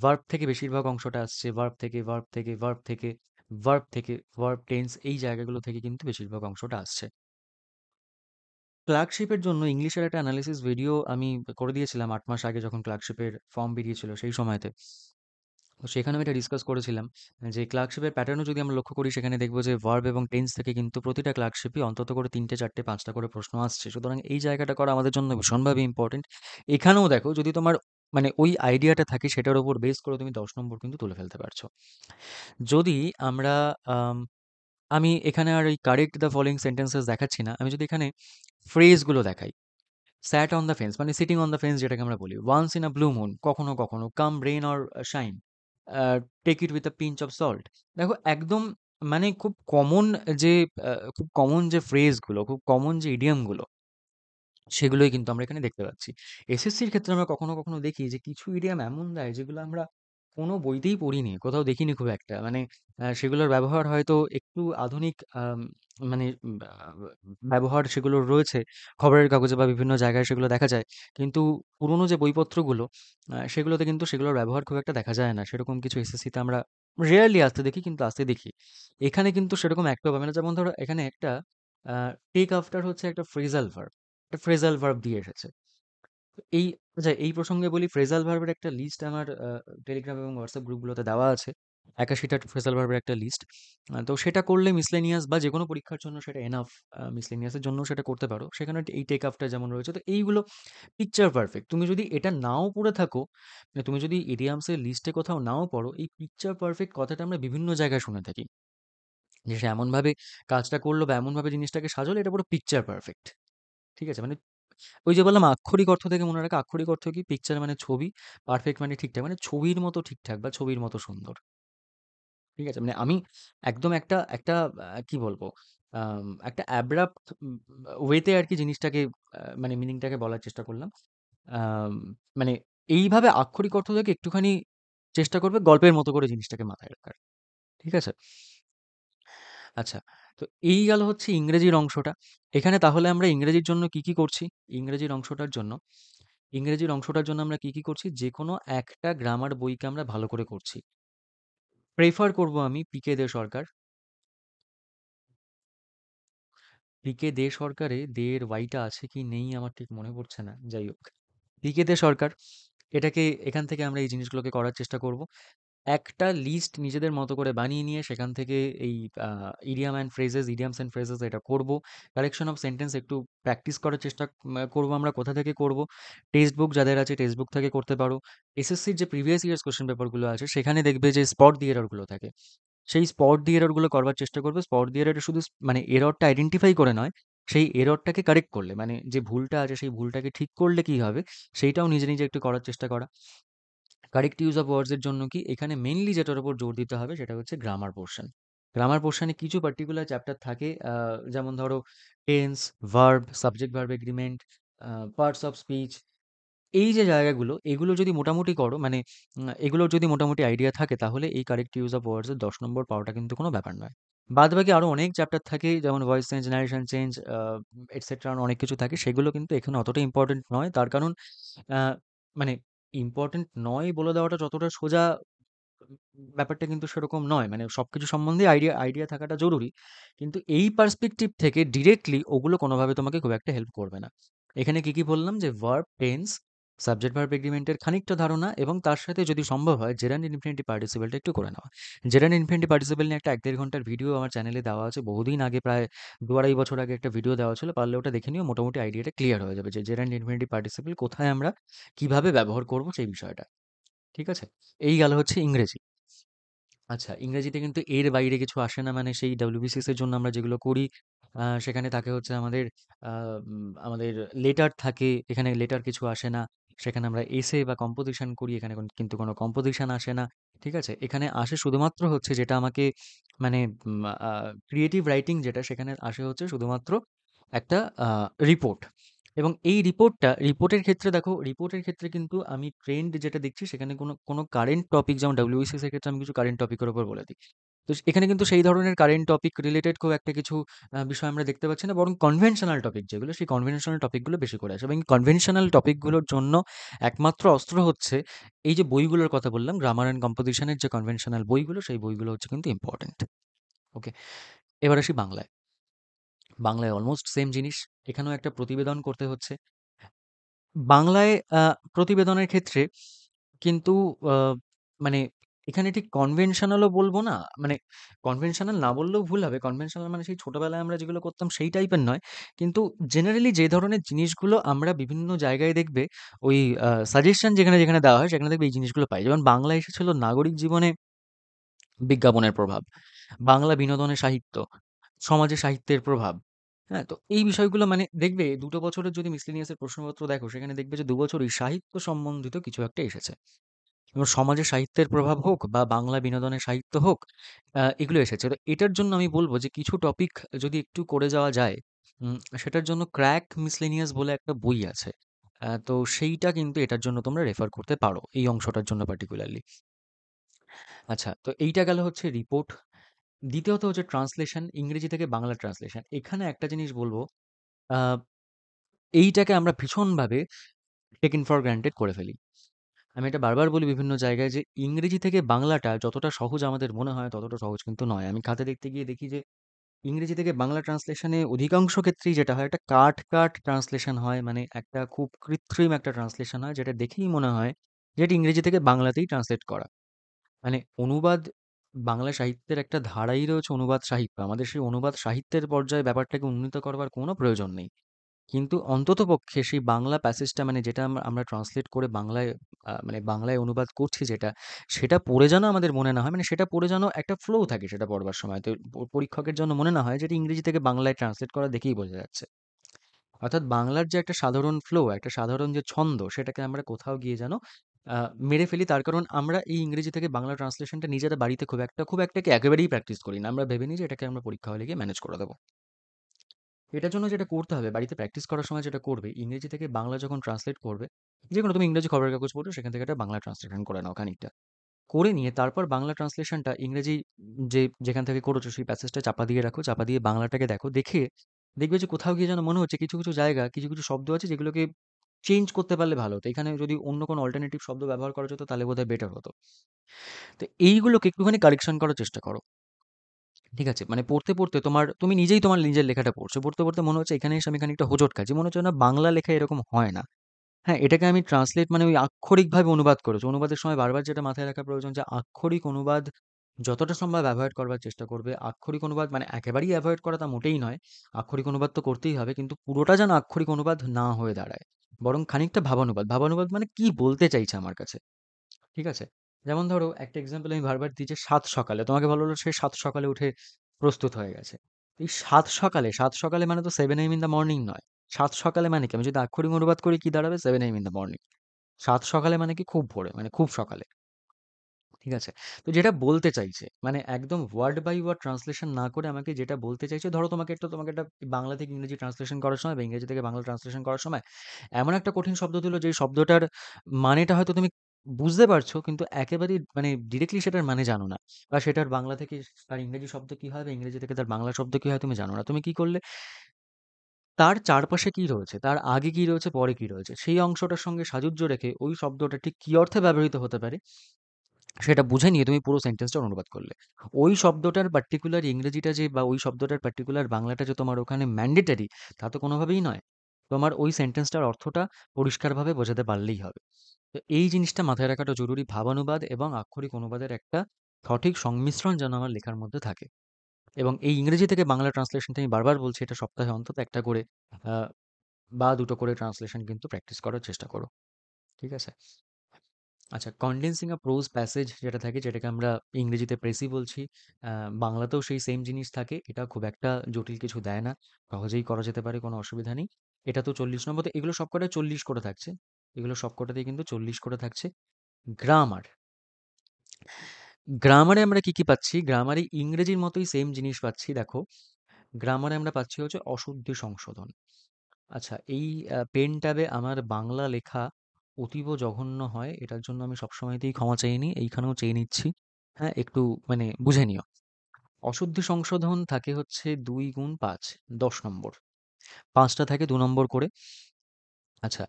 ভার্ব থেকে বেশিরভাগ অংশটা আসছে। ভার্ব থেকে, ভার্ব থেকে, ভার্ব থেকে, ভার্ব থেকে, ভার্ব টেন্স, এই জায়গাগুলো থেকে কিন্তু বেশিরভাগ অংশটা আসছে। ক্লার্কশিপের জন্য ইংলিশের একটা অ্যানালিসিস ভিডিও আমি করে দিয়েছিলাম ৮ মাস আগে, যখন ক্লার্কশিপের ফর্ম বেরিয়েছিল সেই সময়তে। তো সেখানে আমি এটা ডিসকাস করেছিলাম যে ক্লার্কশিপের প্যাটার্নও যদি আমরা লক্ষ্য করি, সেখানে দেখবো যে ভার্ব এবং টেন্স থেকে কিন্তু প্রতিটা ক্লার্কশিপই অন্তত করে ৩টে, ৪টে, ৫টা করে প্রশ্ন আসছে। সুতরাং এই জায়গাটা করা আমাদের জন্য ভীষণভাবে ইম্পর্টেন্ট। এখানেও দেখো, যদি তোমার মানে ওই আইডিয়াটা থাকে, সেটার উপর বেস করে তুমি ১০ নম্বর কিন্তু তুলে ফেলতে পারছো। যদি আমরা আম আমি এখানে আর ওই কারেক্ট দ্য ফলোইং সেন্টেন্সেস দেখাচ্ছি না। আমি যদি এখানে ফ্রেজগুলো দেখাই, স্যাট অন দ্য ফেন্স মানে সিটিং অন দ্য ফেন্স যেটাকে আমরা বলি। Once in a blue moon, কখনো কখনো, come rain or shine, take it with a pinch of salt. দেখো একদম মানে যে খুব কমন যে ফ্রেজগুলো, খুব কমন যে ইডিয়মগুলো, সেগুলোই কিন্তু আমরা এখানে দেখতে পাচ্ছি। এসএসসির ক্ষেত্রে আমরা কখনো, কখনো দেখি যে কিছু ইডিয়াম এমন দেয় যেগুলো আমরা কোনো বইতেই পড়িনি, কোথাও দেখিনি খুব একটা। মানে সেগুলোর ব্যবহার হয়তো একটু আধুনিক মানে ব্যবহার সেগুলোর রয়েছে। খবরের কাগজে বা বিভিন্ন জায়গায় সেগুলো দেখা যায়। কিন্তু পুরোনো যে বইপত্রগুলো সেগুলোতে কিন্তু সেগুলোর ব্যবহার খুব একটা দেখা যায় না। সেরকম কিছু এসএসসিতে আমরা রেয়ারলি আসতে দেখি, কিন্তু আসতে দেখি। এখানে কিন্তু সেরকম একটাও পাবে না। যেমন ধরো এখানে একটা টেক আফটার হচ্ছে একটা ফ্রেজাল ভার্ব। একটা ফ্রেজাল ভার্ব দিয়ে এসেছে। তো আচ্ছা এই প্রসঙ্গে বলি, ফ্রেজাল ভার্বের একটা লিস্ট আমার টেলিগ্রাম এবং হোয়াটসঅ্যাপ গ্রুপগুলোতে দেওয়া আছে। ৮১টা ফ্রেজাল ভার্বের একটা লিস্ট। তো সেটা করলে মিসলেনিয়াস বা যেকোনো পরীক্ষার জন্য সেটা এনাফ। মিসলেনিয়াসের জন্য সেটা করতে পারো। সেখানে এই টেক আফটার যেমন রয়েছে, তো এইগুলো পিকচার পারফেক্ট। তুমি যদি এটা নাও পড়ে থাকো, মানে তুমি যদি ইডিয়ামসের লিস্টে কোথাও নাও পড়ো, এই পিকচার পারফেক্ট কথাটা আমরা বিভিন্ন জায়গায় শুনে থাকি। যে সে এমনভাবে কাজটা করলো বা এমনভাবে জিনিসটাকে সাজালো, এটা পুরো পিকচার পারফেক্ট। ঠিক আছে? মানে ওই যে বললাম আক্ষরিক অর্থ থেকে মনে রাখা, আক্ষরিক অর্থ কি? পিকচার মানে ছবি, পারফেক্ট মানে ঠিকঠাক, মানে ছবির মতো ঠিকঠাক বা ছবির মতো সুন্দর। ঠিক আছে? মানে আমি একদম একটা একটা কি বলবো? একটা অ্যাব্রাপ্ট ওয়েতে আরকি জিনিসটাকে মানে মিনিংটাকে বলার চেষ্টা করলাম। আম মানে এইভাবে আক্ষরিক অর্থ থেকে একটুখানি চেষ্টা করবে গল্পের মতো করে জিনিসটাকে মাথায় রাখার। ঠিক আছে? আচ্ছা, তো এই গেল হচ্ছে ইংরেজির অংশটা। এখানে তাহলে আমরা ইংরেজির জন্য কি, কি করছি? ইংরেজির অংশটার জন্য ইংরেজির অংশটার জন্য আমরা কি, কি করছি? যেকোনো একটা গ্রামার বইকে আমরা ভালো করে করছি। প্রেফার করব আমি পিকে দে সরকার। পিকে দে সরকারে দে এর ওয়াইটা আছে কি নেই আমার ঠিক মনে পড়ছে না। যাই হোক। পিকে দে সরকার, এটাকে এখান থেকে আমরা এই জিনিসগুলোকে করার চেষ্টা করব। একটা লিস্ট নিজেদের মতো করে বানিয়ে নিয়ে সেখান থেকে এই ইডিয়ামস অ্যান্ড ফ্রেজেস এটা করব। কালেকশন অফ সেন্টেন্স একটু প্র্যাকটিস করার চেষ্টা করব। আমরা কোথা থেকে করব? টেক্সট বুক যাদের আছে টেক্সট বুক থেকে করতে পারো। এসএসসির যে প্রিভিয়াস ইয়ার্স কোশ্চেন পেপারগুলো আছে সেখানে দেখবে যে স্পট দি এররগুলো থাকে। সেই স্পট দি এররগুলো করবার চেষ্টা করবে। স্পট দি এররে শুধু মানে এররটা আইডেন্টিফাই করে নয়, সেই এররটাকে কারেক্ট করলে, মানে যে ভুলটা আছে সেই ভুলটাকে ঠিক করলে কি হবে সেইটাও নিজে, নিজে একটু করার চেষ্টা করা। কারেক্ট ইউজ অফ ওয়ার্ডস এর জন্য কি এখানে মেইনলি যেটার উপর জোর দিতে হবে সেটা হচ্ছে গ্রামার পোর্শন। গ্রামার পোর্শনে কিছু পার্টিকুলার চ্যাপ্টার থাকে, যেমন ধরো tense, verb, subject verb agreement, parts of speech. এই যে জায়গাগুলো এগুলো যদি মোটামুটি করো, মানে এগুলোর যদি মোটামুটি আইডিয়া থাকে, তাহলে এই কারেক্ট ইউজ অফ ওয়ার্ডস এর ১০ নম্বর পাওয়াটা কিন্তু কোনো ব্যাপার নয়। বাদবাকি আরো অনেক চ্যাপ্টার থাকে, যেমন voice change, narration change, etcetera, অনেক কিছু থাকে, সেগুলো কিন্তু এখানে অতটা ইম্পর্টেন্ট নয়। তার কারণ আ মানে ইম্পোর্টেন্ট নয় বলে দেওয়াটা যতটা সোজা, ব্যাপারটা কিন্তু সেরকম নয়। মানে সবকিছু সম্বন্ধে আইডিয়া আইডিয়া থাকাটা জরুরি। কিন্তু এই পার্সপেক্টিভ থেকে ডিরেক্টলি ওগুলো কোনোভাবে তোমাকে খুব একটা হেল্প করবে না। এখানে কি, কি বললাম? যে ভার্ব, টেন্স, সাবজেক্ট ভার্ব এগ্রিমেন্টের খানিকটা ধারণা এবং তার সাথে যদি সম্ভব হয় জেরান্ড ইনফিনিটিভ পার্টিসিপেলটা একটু করে নেওয়া। জেরান্ড ইনফিনিটিভ পার্টিসিপেল নিয়ে একটা ১-১.৫ ঘন্টার ভিডিও আমার চ্যানেলে দেওয়া আছে। বহুদিন আগে, প্রায় ২-২.৫ বছর আগে একটা ভিডিও দেওয়া ছিল। পারলে ওটা দেখে নিও, মোটামুটি আইডিয়াটা ক্লিয়ার হয়ে যাবে যে জেরান্ড ইনফিনিটিভ পার্টিসিপেল কোথায় আমরা কিভাবে ব্যবহার করব সেই বিষয়টা। ঠিক আছে? এই গেল হচ্ছে ইংরেজি। আচ্ছা, ইংরেজিতে কিন্তু এর বাইরে কিছু আসে না। মানে সেই WBCS এর জন্য আমরা যেগুলো করি, সেখানে থাকে হচ্ছে আমাদের লেটার থাকে। এখানে লেটার কিছু আসে না। সেখানে আমরা এসে বা কম্পোজিশন করি। এখানে কিন্তু কোনো কম্পোজিশন আসে না। ঠিক আছে? এখানে আসে শুধুমাত্র হচ্ছে যেটা আমাকে মানে উম আ ক্রিয়েটিভ রাইটিং যেটা, সেখানে আসে হচ্ছে শুধুমাত্র একটা আ রিপোর্ট। এবং এই রিপোর্টের ক্ষেত্রে দেখো, রিপোর্টের ক্ষেত্রে কিন্তু আমি ট্রেন্ড যেটা দেখছি সেখানে কোনো কারেন্ট টপিক, যেমন WBCS এর ক্ষেত্রে আমি কিছু কারেন্ট টপিকের উপর বলে দিই। তো এখানে কিন্তু সেই ধরনের কারেন্ট টপিক রিলেটেড খুব একটা কিছু বিষয় আমরা দেখতে পাচ্ছি না। বরং কনভেনশনাল টপিক যেগুলো, সেই কনভেনশনাল টপিকগুলো বেশি করে আসে। এবং কনভেনশনাল টপিকগুলোর জন্য একমাত্র অস্ত্র হচ্ছে এই যে বইগুলোর কথা বললাম, গ্রামার অ্যান্ড কম্পোজিশনের যে কনভেনশনাল বইগুলো, সেই বইগুলো হচ্ছে কিন্তু ইম্পর্টেন্ট। ওকে? এবার আসি বাংলায়। বাংলায় অলমোস্ট সেম জিনিস। এখানেও একটা প্রতিবেদন করতে হচ্ছে। বাংলায় প্রতিবেদনের ক্ষেত্রে কিন্তু আ মানে এখানে ঠিক কনভেনশনাল ও বলব না, মানে কনভেনশনাল না বললেও ভুল হবে। কনভেনশনাল মানে সেই ছোটবেলায় আমরা যেগুলো করতাম সেই টাইপের নয়। কিন্তু জেনারেলি যে ধরনের জিনিসগুলো আমরা বিভিন্ন জায়গায় দেখবে ওই সাজেশন যেখানে, যেখানে দেওয়া হয় সেখানে দেখবে এই জিনিসগুলো পাই। যেমন বাংলায় এসেছিল নাগরিক জীবনে বিজ্ঞাপনের প্রভাব, বাংলা বিনোদনে সাহিত্য, সমাজে সাহিত্যের প্রভাব। হ্যাঁ, তো এই বিষয়গুলো মানে দেখবে ২ বছরের যদি মিসলেনিয়াস এর প্রশ্নপত্র দেখো, সেখানে দেখবে যে ২ বছরই সাহিত্য সম্বন্ধিত কিছু একটা এসেছে। এবং সমাজে সাহিত্যের প্রভাব হোক বা বাংলা বিনোদনের সাহিত্য হোক, এগুলো এসেছে। তো এটার জন্য আমি বলব যে কিছু টপিক যদি একটু করে যাওয়া যায়, সেটার জন্য ক্র্যাক মিসলেনিয়াস বলে একটা বই আছে। তো সেইটা কিন্তু এটার জন্য তোমরা রেফার করতে পারো, এই অংশটার জন্য পার্টিকুলারলি। আচ্ছা, তো এইটা গেল হচ্ছে রিপোর্ট। দ্বিতীয়ত হচ্ছে ট্রান্সলেশন, ইংরেজি থেকে বাংলা ট্রান্সলেশন। এখানে একটা জিনিস বলবো, আ এইটাকে আমরা ভীষণভাবে টেকেন ফর গ্রান্টেড করে ফেলি। আমি এটা বারবার বলি বিভিন্ন জায়গায় যে ইংরেজি থেকে বাংলাটা যতটা সহজ আমাদের মনে হয় ততটা সহজ কিন্তু নয়। আমি খাতা দেখতে গিয়ে দেখি যে ইংরেজি থেকে বাংলা ট্রান্সলেশনে অধিকাংশ ক্ষেত্রেই যেটা হয় একটা কাট ট্রান্সলেশন হয়। মানে একটা খুব কৃত্রিম একটা ট্রান্সলেশন হয়, যেটা দেখেই মনে হয় যে এটা ইংরেজি থেকে বাংলাতেই ট্রান্সলেট করা। মানে অনুবাদ, বাংলা সাহিত্যের একটা ধারাই রয়েছে অনুবাদ সাহিত্য। আমাদের সেই অনুবাদ সাহিত্যের পর্যায়ে ব্যাপারটাকে উন্নীত করবার কোনো প্রয়োজন নেই। কিন্তু অন্ততপক্ষে সেই বাংলা প্যাসেজটা মানে যেটা আমরা ট্রান্সলেট করে বাংলায় মানে বাংলায় অনুবাদ করছি যেটা, সেটা পড়ে যেন আমাদের মনে না হয়, মানে সেটা পড়ে যেন একটা ফ্লো থাকে সেটা পড়বার সময়। তো পরীক্ষকের জন্য মনে না হয় যে এটা ইংরেজি থেকে বাংলায় ট্রান্সলেট করা দেখেই বোঝা যাচ্ছে। অর্থাৎ বাংলার যে একটা সাধারণ ফ্লো, একটা সাধারণ যে ছন্দ, সেটাকে আমরা কোথাও গিয়ে যেন মেরে ফেলি। তার কারণ আমরা এই ইংরেজি থেকে বাংলা ট্রান্সলেশনটা নিজেরা বাড়িতে খুব একটা কি একেবারেই প্র্যাকটিস করি না। আমরা ভেবে নিই যে এটাকে আমরা পরীক্ষা হলে গিয়ে ম্যানেজ করে দেবো। এটার জন্য যেটা করতে হবে, বাড়িতে প্র্যাকটিস করার সময় যেটা করবে, ইংরেজি থেকে বাংলা যখন ট্রান্সলেট করবে, যেকোনো তুমি ইংরেজি খবরের কাগজ পড়ো, সেখান থেকে একটা বাংলা ট্রান্সলেশন করে নাও খানিকটা। করে নিয়ে তারপর বাংলা ট্রান্সলেশনটা ইংরেজি যেখান থেকে করেছো সেই প্যাসেজটা চাপা দিয়ে রাখো, চাপা দিয়ে বাংলাটাকে দেখো। দেখে দেখবে যে কোথাও গিয়ে যেন মনে হচ্ছে কিছু জায়গা, কিছু শব্দ আছে যেগুলোকে চেঞ্জ করতে পারলে ভালো হতো। এখানে যদি অন্য কোনো অল্টারনেটিভ শব্দ ব্যবহার করা যেত তাহলে বোধহয় বেটার হতো। তো এইগুলোকে একটুখানি কারেকশন করার চেষ্টা করো। ঠিক আছে? মানে পড়তে তুমি নিজেই তোমার নিজের লেখাটা পড়ছো। পড়তে মনে হচ্ছে এখানে এসে আমি খানিকটা হোঁচট খাচ্ছি। মনে হচ্ছে না বাংলা লেখায় এরকম হয় না। হ্যাঁ, এটাকে আমি ট্রান্সলেট মানে ওই আক্ষরিকভাবে অনুবাদ করেছি। অনুবাদের সময় বারবার যেটা মাথায় রাখা প্রয়োজন যে আক্ষরিক অনুবাদ যতটা সম্ভব এভয়েড করবার চেষ্টা করবে। আক্ষরিক অনুবাদ মানে একেবারেই এভয়েড করা তা মোটেই নয়। আক্ষরিক অনুবাদ তো করতেই হবে। কিন্তু পুরোটা যেন আক্ষরিক অনুবাদ না হয়ে দাঁড়ায়। বরং খানিকটা ভাবানুবাদ। ভাবানুবাদ মানে কি বলতে চাইছে আমার কাছে। ঠিক আছে? যেমন ধরো একটা এক্সাম্পল আমি বারবার দিই যে 'সাত সকালে' তোমাকে বলা হলো সে 'সাত সকালে উঠে প্রস্তুত হয়ে গেছে। এই 'সাত সকালে' মানে তো 7 AM in the morning নয়। 'সাত সকালে' মানে কি? আমি যদি আক্ষরিক অনুবাদ করি কি দাঁড়াবে? 7 AM in the morning। 'সাত সকালে' মানে কি? খুব ভোরে, মানে খুব সকালে। ঠিক আছে? তো যেটা বলতে চাইছে, মানে একদম ওয়ার্ড বাই ওয়ার্ড ট্রান্সলেশন না করে আমাকে যেটা বলতে চাইছে, ধরো তোমাকে একটা বাংলা থেকে ইংরেজি ট্রান্সলেশন করার সময় বা ইংরেজি থেকে বাংলা ট্রান্সলেশন করার সময় এমন একটা কঠিন শব্দ দিল যেই শব্দটার মানেটা হয়তো তুমি বুঝতে পারছো কিন্তু একেবারেই মানে ডিরেক্টলি সেটার মানে জানো না। বা সেটার বাংলা থেকে তার ইংরেজি শব্দ কি হয় বা ইংরেজি থেকে তার বাংলা শব্দ কি হয় তুমি জানো না। তুমি কি করলে? তার চারপাশে কি রয়েছে, তার আগে কি রয়েছে, পরে কি রয়েছে, সেই অংশটার সঙ্গে সাযুজ্য রেখে ওই শব্দটা ঠিক কি অর্থে ব্যবহৃত হতে পারে সেটা বুঝে নিয়ে তুমি পুরো সেন্টেন্সটা অনুবাদ করলে। ওই শব্দটার পার্টিকুলার ইংরেজিটা যে বা ওই শব্দটার পার্টিকুলার বাংলাটা যে তোমার ওখানে ম্যান্ডেটরি তা তো কোনোভাবেই নয়। তোমার ওই সেন্টেন্সটার অর্থটা পরিষ্কারভাবে বোঝাতে পারলেই হবে। তো এই জিনিসটা মাথায় রাখাটা জরুরি। ভাবানুবাদ এবং আক্ষরিক অনুবাদের একটা সঠিক সংমিশ্রণ যেন আমার লেখার মধ্যে থাকে। এবং এই ইংরেজি থেকে বাংলা ট্রান্সলেশনটা আমি বারবার বলছি, এটা সপ্তাহে অন্তত একটা করে আহ, বা দুটো করে ট্রান্সলেশন কিন্তু প্র্যাকটিস করার চেষ্টা করো। ঠিক আছে? আচ্ছা, কনডেন্সিং আ প্রোজ প্যাসেজ যেটা থাকে, যেটাকে আমরা ইংরেজিতে প্রেসি বলছি, বাংলাতেও সেই সেম জিনিস থাকে। এটা খুব একটা জটিল কিছু দেয় না। সহজেই করা যেতে পারে, কোনো অসুবিধা নেই। এটা তো 40 নম্বর, তো এগুলো সবকটায় 40 করে থাকছে। এগুলো সবকটাতেই কিন্তু 40 করে থাকছে। গ্রামার। গ্রামারে আমরা কি পাচ্ছি? গ্রামারে ইংরেজির মতোই সেম জিনিস পাচ্ছি দেখো। গ্রামারে আমরা পাচ্ছি হচ্ছে অশুদ্ধি সংশোধন। আচ্ছা, এই পেন ট্যাবে আমার বাংলা লেখা অতীব জঘন্য হয়। এটার জন্য আমি সবসময়তেই ক্ষমা চেয়ে নিই। এইখানেও চেয়ে নিচ্ছি। হ্যাঁ, একটু মানে বুঝে নিও। অশুদ্ধি সংশোধন থাকে হচ্ছে ২ গুণ ৫, ১০ নম্বর। ৫ টা থাকে ২ নম্বর করে। আচ্ছা,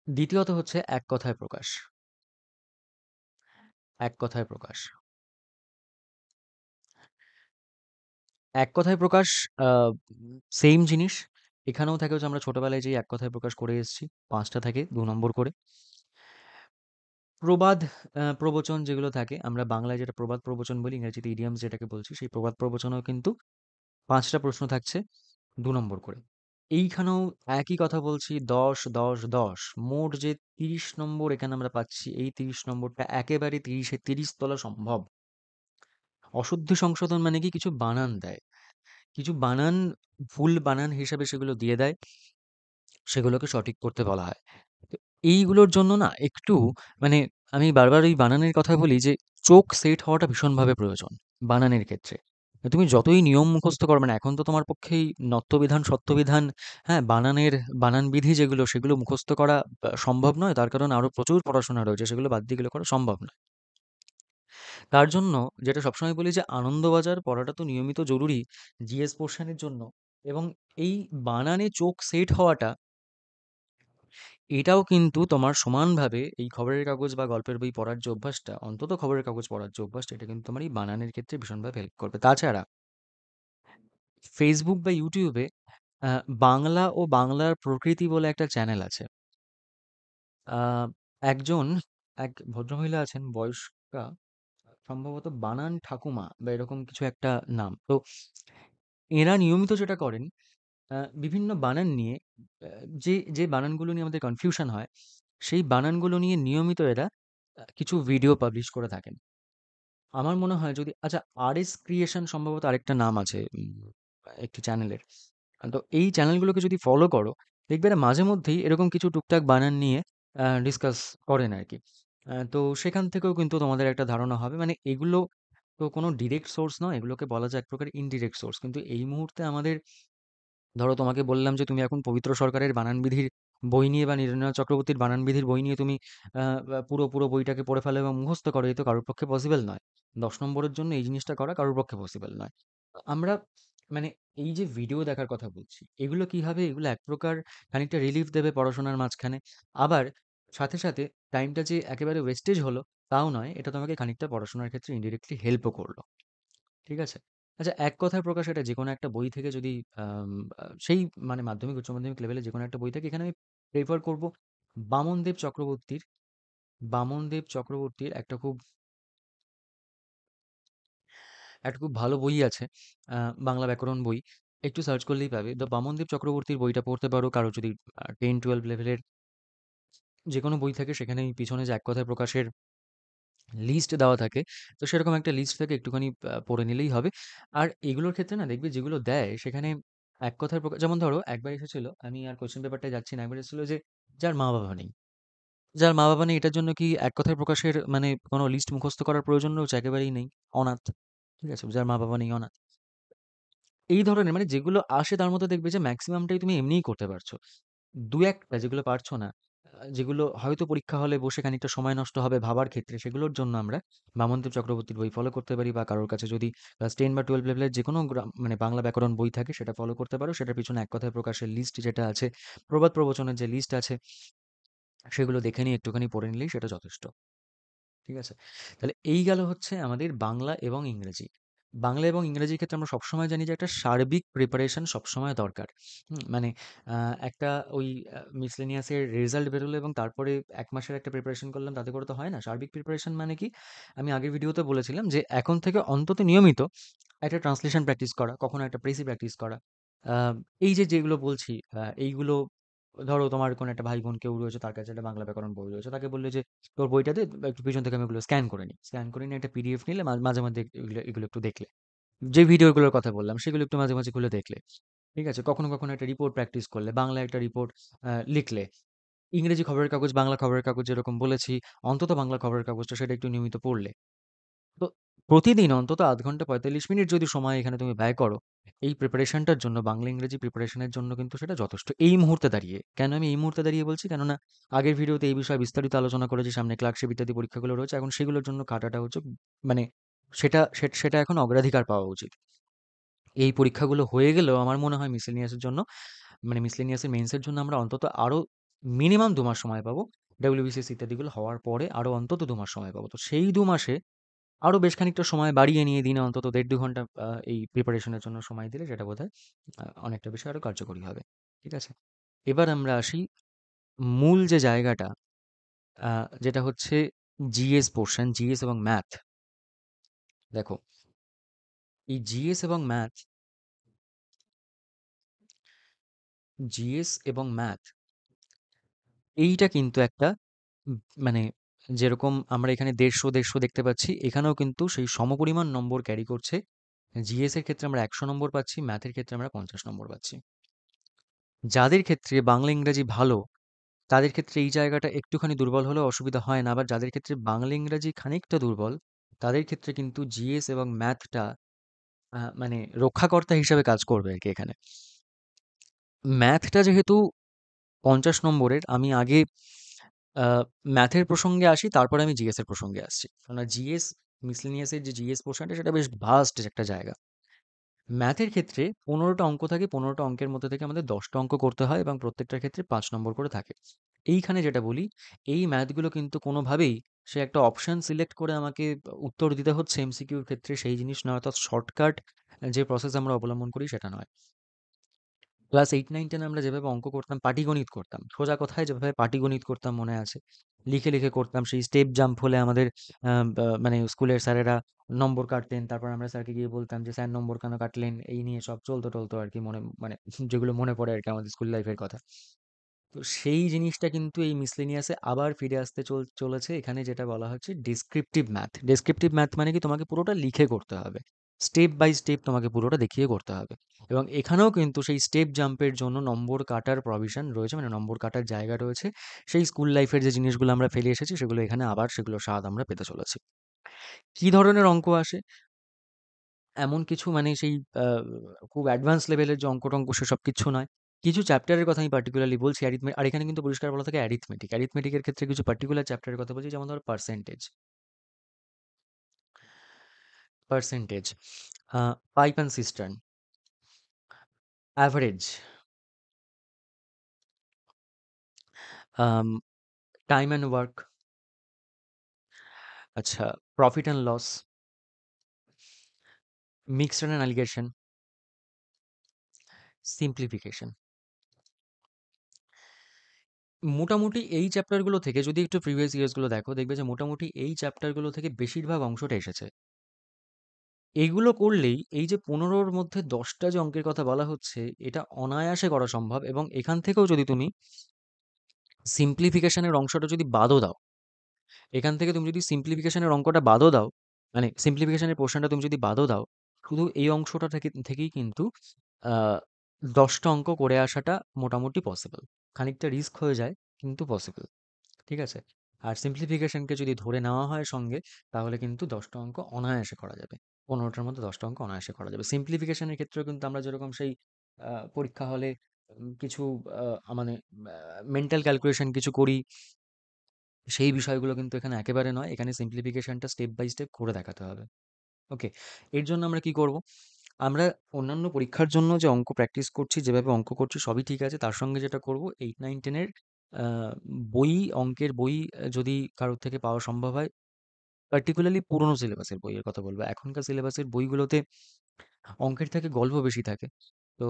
দ্বিতীয়ত হচ্ছে এক কথায় প্রকাশ। এক কথায় প্রকাশ। এক কথায় প্রকাশ আ সেইম জিনিস। এখানেও থাকে হচ্ছে আমরা ছোটবেলায় যেই এক কথায় প্রকাশ করে এসেছি। ৫ টা থাকে ২ নম্বর করে। প্রবাদ, প্রবচন যেগুলো থাকে, আমরা বাংলায় যেটা প্রবাদ প্রবচন বলি, ইংরেজিতে ইডিয়মস যেটাকে বলছি, সেই প্রবাদ প্রবচনেও কিন্তু ৫ টা প্রশ্ন থাকছে ২ নম্বর করে। এইখানেও একই কথা বলছি, ১০, ১০, ১০। মোট যে ৩০ নম্বর এখানে আমরা পাচ্ছি, এই ৩০ নম্বরটা একেবারে ৩০ এ ৩০ তোলা সম্ভব। অশুদ্ধি সংশোধন মানে কি? কিছু বানান দেয়। কিছু বানান ভুল বানান হিসাবে সেগুলো দিয়ে দেয়, সেগুলোকে সঠিক করতে বলা হয়। তো এইগুলোর জন্য না একটু মানে আমি বারবার ওই বানানের কথা বলি যে চোখ সেট হওয়াটা ভীষণভাবে প্রয়োজন বানানের ক্ষেত্রে। তুমি যতই নিয়ম মুখস্থ করো, মানে এখন তো তোমার পক্ষেই নত্যবিধান, সত্যবিধান, হ্যাঁ, বানান বিধি যেগুলো সেগুলো মুখস্থ করা সম্ভব নয়। তার কারণ আরো প্রচুর পড়াশোনা রয়েছে, সেগুলো বাদ দিয়ে গেলে করা সম্ভব নয়। তার জন্য যেটা সবসময় বলি যে আনন্দবাজার পড়াটা তো নিয়মিত জরুরি জিএস পোর্শনের জন্য। এবং এই বানানে চোখ সেট হওয়াটা, এটাও কিন্তু তোমার সমানভাবে এই খবরের কাগজ বা গল্পের বই পড়ার যে অভ্যাসটা, অন্তত খবরের কাগজ পড়ার যে অভ্যাসটা, এটা কিন্তু তোমার এই বানানের ক্ষেত্রে ভীষণভাবে হেল্প করবে। তাছাড়া ফেসবুক বা ইউটিউবে বাংলা ও বাংলার প্রকৃতি বলে একটা চ্যানেল আছে। আহ, একজন এক ভদ্রমহিলা আছেন বয়স্কা, সম্ভবত বানান ঠাকুমা বা এরকম কিছু একটা নাম। তো এরা নিয়মিত যেটা করেন, বিভিন্ন বানান নিয়ে, যে যে বানানগুলো নিয়ে আমাদের কনফিউশন হয়, সেই বানানগুলো নিয়ে নিয়মিত এরা কিছু ভিডিও পাবলিশ করে থাকেন। আমার মনে হয় যদি, আচ্ছা, আরএস ক্রিয়েশন সম্ভবত আরেকটা নাম আছে একটি চ্যানেলের। তো এই চ্যানেলগুলোকে যদি ফলো করো, দেখবে এরা মাঝে মধ্যেই এরকম কিছু টুকটাক বানান নিয়ে ডিসকাস করেন আর কি। তো সেখান থেকেও কিন্তু তোমাদের একটা ধারণা হবে, মানে এগুলো তো কোনো ডিরেক্ট সোর্স নয়, এগুলোকে বলা যায় এক প্রকার ইনডিরেক্ট সোর্স। কিন্তু এই মুহূর্তে আমাদের, ধরো তোমাকে বললাম যে তুমি এখন পবিত্র সরকারের বানানবিধির বই নিয়ে বা নীরেন্দ্রনাথ চক্রবর্তীর বানানবিধির বই নিয়ে তুমি পুরো পুরো বইটাকে পড়ে ফেলো এবং মুখস্থ করো, এই তো কারোর পক্ষে পসিবল নয়। 10 নম্বরের জন্য এই জিনিসটা করা কারোর পক্ষে পসিবল নয়। আমরা মানে এই যে ভিডিও দেখার কথা বলছি, এগুলো কি হবে, এগুলো এক প্রকার খানিকটা রিলিফ দেবে পড়াশোনার মাঝখানে। আবার সাথে সাথে টাইমটা যে একেবারে ওয়েস্টেজ হলো তাও নয়, এটা তোমাকে খানিকটা পড়াশোনার ক্ষেত্রে ইনডিরেক্টলি হেল্পও করলো। ঠিক আছে? আচ্ছা, এক কথায় প্রকাশ, এটা যেকোনো একটা বই থেকে যদি আম সেই মানে মাধ্যমিক, উচ্চ মাধ্যমিক লেভেলে যেকোনো একটা বই থেকে, এখানে আমি প্রেফার করব বামনদেব চক্রবর্তীর, একটা খুব ভালো বই আছে, বাংলা ব্যাকরণ বই। একটু সার্চ করলেই পাবে। দ্য বামনদেব চক্রবর্তীর বইটা পড়তে পারো। কারো যদি 10-12 লেভেলের যেকোনো বই থাকে, সেখানে এই পিছনে যে এক কথায় প্রকাশের লিস্ট দেওয়া থাকে, তো সেরকম একটা লিস্ট থেকে একটুখানি পড়ে নিলেই হবে। আর এগুলোর ক্ষেত্রে না দেখবে যেগুলো দেয় সেখানে এক কথায় প্রকাশ, যেমন ধরো একবার এসেছিল, আমি আর কোশ্চেন পেপারটায় যাচ্ছি না, একবার এসেছিল যে যার মা বাবা নেই, এটার জন্য কি এক কথায় প্রকাশের মানে কোনো লিস্ট মুখস্থ করার প্রয়োজন রয়েছে? একেবারেই নেই। অনাথ। ঠিক আছে, যার মা বাবা নেই, অনাথ। এই ধরনের মানে যেগুলো আসে তার মধ্যে দেখবে যে ম্যাক্সিমামটাই তুমি এমনিই করতে পারছো। দু একটা যেগুলো পারছো না, যেগুলো হয়তো পরীক্ষা হলে বসে খানিকটা সময় নষ্ট হবে ভাবার ক্ষেত্রে, সেগুলোর জন্য আমরা মামন্তী চক্রবর্তীর বই ফলো করতে পারি, বা কারোর কাছে যদি ক্লাস 10 বা 12 লেভেলের যে কোনো মানে বাংলা ব্যাকরণ বই থাকে সেটা ফলো করতে পারো। সেটার পিছনে এক কথায় প্রকাশের লিস্ট যেটা আছে, প্রবাদ প্রবচনের যে লিস্ট আছে, সেগুলো দেখে নিয়ে একটুখানি পড়ে নিলেই সেটা যথেষ্ট। ঠিক আছে? তাহলে এই গেল হচ্ছে আমাদের বাংলা এবং ইংরেজি। বাংলা এবং ইংরেজির ক্ষেত্রে আমরা সবসময় জানি যে একটা সার্বিক প্রিপারেশন সবসময় দরকার। মানে একটা ওই মিসলেনিয়াসের রেজাল্ট বেরোলো এবং তারপরে ১ মাসের একটা প্রিপারেশন করলাম, তাতে করে তো হয় না। সার্বিক প্রিপারেশন মানে কি? আমি আগের ভিডিওতে বলেছিলাম যে এখন থেকে অন্তত নিয়মিত একটা ট্রান্সলেশন প্র্যাকটিস করা, কখনো একটা প্রেসি প্র্যাকটিস করা। আ এই যে যেগুলো বলছি, এইগুলো ধরো তোমার কোনো একটা ভাই বোন কেউ রয়েছে, তার কাছে একটা বাংলা ব্যাকরণ বই রয়েছে। তাকে বললে যে, "তোর বইটা দে, একটু পিছন থেকে আমি ওগুলো স্ক্যান করে নিই।" স্ক্যান করে নিয়ে একটা পিডিএফ নিলে মাঝে, মাঝে এগুলো এগুলো একটু দেখলে। যে ভিডিওগুলোর কথা বললাম সেগুলো একটু মাঝে, মাঝে খুলে দেখলে। ঠিক আছে? কখনো, কখনো একটা রিপোর্ট প্র্যাকটিস করলে, বাংলায় একটা রিপোর্ট লিখলে। ইংরেজি খবরের কাগজ, বাংলা খবরের কাগজ যেরকম বলেছি, অন্তত বাংলা খবরের কাগজটা সেটা একটু নিয়মিত পড়লে। তো প্রতিদিন অন্তত ০.৫ ঘন্টা ৪৫ মিনিট যদি সময় এখানে তুমি ব্যয় করো, এই প্রিপারেশনটার জন্য, বাংলা ইংরেজি প্রিপারেশনের জন্য কিন্তু সেটা যথেষ্ট। এই মুহূর্তে দাঁড়িয়ে। কেন আমি এই মুহূর্তে দাঁড়িয়ে বলছি? কেননা আগের ভিডিওতে এই বিষয়ে বিস্তারিত আলোচনা করেছি। সামনে ক্লার্কশিপ ইত্যাদি পরীক্ষাগুলো রয়েছে। এখন সেগুলোর জন্য খাটাটা হচ্ছে মানে সেটা এখন অগ্রাধিকার পাওয়া উচিত। এই পরীক্ষাগুলো হয়ে গেলেও আমার মনে হয় মিসেলিনিয়াসের জন্য, মানে মিসলেনিয়াসের মেইনসের জন্য আমরা অন্তত আরো মিনিমাম ২ মাস সময় পাবো। ডব্লিউবিসিএস ইত্যাদিগুলো হওয়ার পরে আরো অন্তত ২ মাস সময় পাবো। তো সেই ২ মাসে আরো বেশ খানিকটা সময় বাড়িয়ে নিয়ে দিনে অন্তত ১.৫-২ ঘন্টা এই প্রিপারেশনের জন্য সময় দিলে সেটা বোধহয় অনেকটা বেশি আরো কার্যকরী হবে। ঠিক আছে? এবার আমরা আসি মূল যে জায়গাটা, যেটা হচ্ছে জিএস পোরশন, জিএস এবং ম্যাথ। দেখো, এই জিএস এবং ম্যাথ এইটা কিন্তু একটা উম মানে যেরকম আমরা এখানে ১৫০ দেখতে পাচ্ছি, এখানেও কিন্তু সেই সমপরিমাণ নম্বর ক্যারি করছে জিএস এর ক্ষেত্রে আমরা 100 নম্বর পাচ্ছি, ম্যাথের ক্ষেত্রে আমরা 50 নম্বর পাচ্ছি। যাদের ক্ষেত্রে বাংলা ইংরাজি ভালো তাদের ক্ষেত্রে এই জায়গাটা একটুখানি দুর্বল হলেও অসুবিধা হয় না। আবার যাদের ক্ষেত্রে বাংলা ইংরাজি খানিকটা দুর্বল তাদের ক্ষেত্রে কিন্তু জিএস এবং ম্যাথটা মানে রক্ষাকর্তা হিসাবে কাজ করবে আর কি এখানে। ম্যাথটা যেহেতু 50 নম্বরের, আমি আগে ম্যাথের প্রসঙ্গে আসি, তারপরে আমি জিএস এর প্রসঙ্গে আসছি। কেননা জিএস মিসলেনিয়াসের যে জিএস পোর্শনটা সেটা বেশ ভাস্ট একটা জায়গা। ম্যাথের ক্ষেত্রে 15টা অঙ্ক থাকে, 15টা অঙ্কের মধ্যে থেকে আমাদের 10টা অঙ্ক করতে হয় এবং প্রত্যেকটার ক্ষেত্রে 5 নম্বর করে থাকে। এইখানে যেটা বলি, এই ম্যাথগুলো কিন্তু কোনোভাবেই সে একটা অপশন সিলেক্ট করে আমাকে উত্তর দিতে হচ্ছে এমসিকিউর ক্ষেত্রে সেই জিনিস নয়, অর্থাৎ শর্টকাট যে প্রসেস আমরা অবলম্বন করি সেটা নয়। ক্লাস 8, 9, 10 আমরা যেভাবে অঙ্ক করতাম, পাটিগণিত করতাম, সোজা কথায় যেভাবে পাটিগণিত করতাম মনে আছে, লিখে লিখে করতাম, সেই স্টেপ জাম্প হলে আমাদের মানে স্কুলের স্যারেরা নম্বর কাটতেন, তারপর আমরা স্যারকে গিয়ে বলতাম যে স্যার নম্বর কেন কাটলেন, এই নিয়ে সব চলতো টলতো আর কি, মনে মানে যেগুলো মনে পড়ে আর কি আমাদের স্কুল লাইফের কথা। তো সেই জিনিসটা কিন্তু এই মিসলেনিয়াসে আবার ফিরে আসতে চলেছে। এখানে যেটা বলা হচ্ছে ডেসক্রিপটিভ ম্যাথ। ডেসক্রিপটিভ ম্যাথ মানে কি, তোমাকে পুরোটা লিখে করতে হবে, স্টেপ বাই স্টেপ তোমাকে পুরোটা দেখিয়ে করতে হবে। এবং এখানেও কিন্তু সেই স্টেপ জাম্পের জন্য নম্বর কাটার প্রভিশন রয়েছে, মানে নম্বর কাটার জায়গা রয়েছে। সেই স্কুল লাইফের যে জিনিসগুলো আমরা ফেলে এসেছি সেগুলো এখানে আবার সেগুলো স্বাদ আমরা পেতে চলেছি। কি ধরনের অঙ্ক আসে, এমন কিছু মানে সেই খুব অ্যাডভান্স লেভেলের যে অঙ্ক-টঙ্ক সেসব কিচ্ছু নয়। কিছু চ্যাপ্টারের কথা আমি পার্টিকুলারলি বলছি, আর এখানে কিন্তু পরিষ্কার বলা থাকে অ্যারিথমেটিক। অ্যারিথমেটিকের ক্ষেত্রে কিছু পার্টিকুলার চ্যাপ্টারের কথা বলছি, যেমন ধরো percentage, percentage, pipe and cistern, average, um time and work, আচ্ছা, profit and loss, mixed and alligation, simplification. মোটামুটি এই চ্যাপ্টারগুলো থেকে যদি একটু প্রিভিয়াস ইয়ার্সগুলো দেখো, দেখবে যে মোটামুটি এই চ্যাপ্টারগুলো থেকে বেশিরভাগ অংশটা এসেছে। এগুলো করলেই এই যে 15র মধ্যে 10টা যে অঙ্কের কথা বলা হচ্ছে, এটা অনায়াসে করা সম্ভব। এবং এখান থেকেও যদি তুমি সিম্পলিফিকেশনের অংশটা যদি বাদও দাও, এখান থেকে তুমি যদি সিম্পলিফিকেশনের অঙ্কটা বাদও দাও, মানে সিম্পলিফিকেশনের পোর্শনটা তুমি যদি বাদও দাও, শুধু এই অংশটা থেকেই কিন্তু আহ 10টা অঙ্ক করে আসাটা মোটামুটি পসিবল। খানিকটা রিস্ক হয়ে যায়, কিন্তু পসিবল। ঠিক আছে? আর সিম্পলিফিকেশনকে যদি ধরে নেওয়া হয় সঙ্গে, তাহলে কিন্তু 10টা অঙ্ক অনায়াসে করা যাবে। 15টার মধ্যে 10টা অঙ্ক অনায়াসে করা যাবে। সিম্পলিফিকেশনের ক্ষেত্রেও কিন্তু আমরা যেরকম সেই পরীক্ষা হলে কিছু মানে মেন্টাল ক্যালকুলেশন কিছু করি, সেই বিষয়গুলো কিন্তু এখানে একেবারে নয়। এখানে সিম্পলিফিকেশনটা স্টেপ বাই স্টেপ করে দেখাতে হবে। ওকে? এর জন্য আমরা কি করব? আমরা অন্যান্য পরীক্ষার জন্য যে অঙ্ক প্র্যাকটিস করছি, যেভাবে অঙ্ক করছি সবই ঠিক আছে। তার সঙ্গে যেটা করব, 8, 9, 10 এর আ বই, অঙ্কের বই যদি কারোর থেকে পাওয়া সম্ভব হয়, পার্টিকুলারলি পুরোনো সিলেবাসের বইয়ের কথা বলবো। এখনকার সিলেবাসের বইগুলোতে অঙ্কের থেকে গল্প বেশি থাকে। তো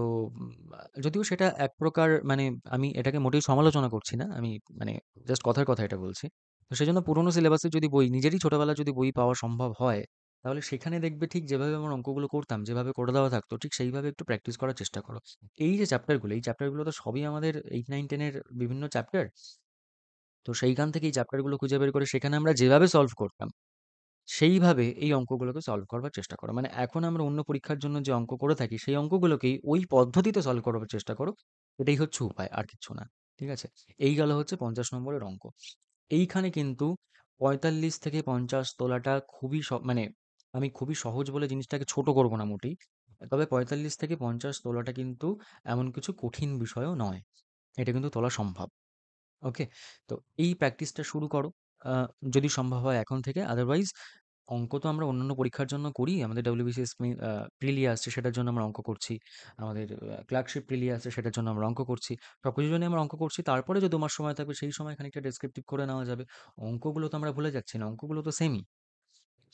যদিও সেটা এক প্রকার মানে আমি এটাকে মোটেই সমালোচনা করছি না। আমি মানে জাস্ট কথার কথা এটা বলছি। তো সেজন্য পুরোনো সিলেবাসের যদি বই, নিজেরই ছোটবেলায় যদি বই পাওয়া সম্ভব হয়, তাহলে সেখানে দেখবে ঠিক যেভাবে আমরা অঙ্কগুলো করতাম, যেভাবে করে দেওয়া থাকতো, ঠিক সেইভাবে একটু প্র্যাকটিস করার চেষ্টা করো। এই যে চ্যাপ্টারগুলো, এই চ্যাপ্টারগুলো তো সবই আমাদের 8, 9, 10 এর বিভিন্ন চ্যাপ্টার। তো সেইখান থেকে এই চ্যাপ্টারগুলো খুঁজে বের করে সেখানে আমরা যেভাবে সলভ করতাম, সেইভাবে এই অঙ্কগুলোকে সলভ করবার চেষ্টা করো। মানে এখন আমরা অন্য পরীক্ষার জন্য যে অঙ্ক করে থাকি, সেই অঙ্কগুলোকেই ওই পদ্ধতিতে সলভ করার চেষ্টা করো। এটাই হচ্ছে উপায়, আর কিচ্ছু না। ঠিক আছে? এই গেল হচ্ছে 50 নম্বরের অঙ্ক। এইখানে কিন্তু 45 থেকে 50 তোলাটা খুবই মানে আমি খুবই সহজ বলে জিনিসটাকে ছোট করব না মোটেই। তবে 45 থেকে 50 তোলাটা কিন্তু এমন কিছু কঠিন বিষয়ও নয়। এটা কিন্তু তোলা সম্ভব। ওকে? তো এই প্র্যাকটিসটা শুরু করো। আ যদি সম্ভব হয় এখন থেকে। আদারওয়াইজ অঙ্ক তো আমরা অন্যান্য পরীক্ষার জন্য করি। আমাদের WBCS প্রিলি আসছে, সেটার জন্য আমরা অঙ্ক করছি। আমাদের ক্লার্কশিপ প্রিলি আসছে, সেটার জন্য আমরা অঙ্ক করছি। সবকিছুর জন্যই আমরা অঙ্ক করছি। তারপরে যে ২ মাস সময় থাকবে, সেই সময় খানিকটা ডেসক্রিপটিভ করে নেওয়া যাবে। অঙ্কগুলো তো আমরা ভুলে যাচ্ছি না। অঙ্কগুলো তো সেমই।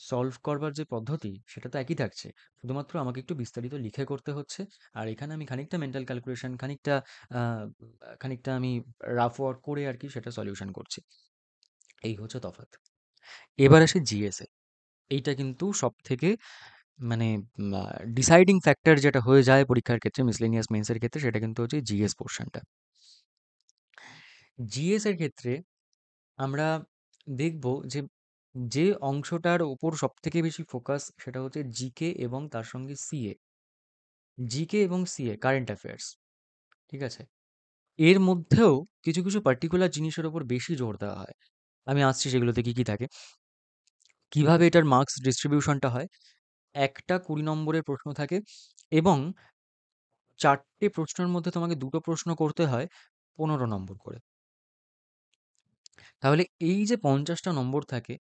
সলভ করবার যে পদ্ধতি, সেটা তো একই থাকছে। শুধুমাত্র আমাকে একটু বিস্তারিত লিখে করতে হচ্ছে। আর এখানে আমি খানিকটা মেন্টাল ক্যালকুলেশন, আ খানিকটা আমি রাফ ওয়ার্ক করে আরকি সেটা সলিউশন করছি। এই হচ্ছে তফাৎ। এবার আসি জিএস এ। এইটা কিন্তু সবথেকে মানে ডিসাইডিং ফ্যাক্টর যেটা হয়ে যায় পরীক্ষার ক্ষেত্রে, মিসলেনিয়াস মেইনস এর ক্ষেত্রে, সেটা কিন্তু হচ্ছে জিএস পোর্শনটা। জিএস এর ক্ষেত্রে আমরা দেখব যে যে অংশটার উপর সবথেকে বেশি ফোকাস সেটা হচ্ছে জিকে এবং তার সঙ্গে সিএ। জিকে এবং সিএ কারেন্ট অ্যাফেয়ার্স, ঠিক আছে? এর মধ্যেও কিছু কিছু পার্টিকুলার জিনিসের উপর বেশি জোর দেওয়া হয়। আমি আসছি সেগুলোতে কি কি থাকে, কিভাবে এটার মার্কস ডিস্ট্রিবিউশনটা হয়। একটা 20 নম্বরের প্রশ্ন থাকে এবং 4টে প্রশ্নের মধ্যে তোমাকে 2টো প্রশ্ন করতে হয় 15 নম্বর করে। তাহলে এই যে 50টা নম্বর থাকে,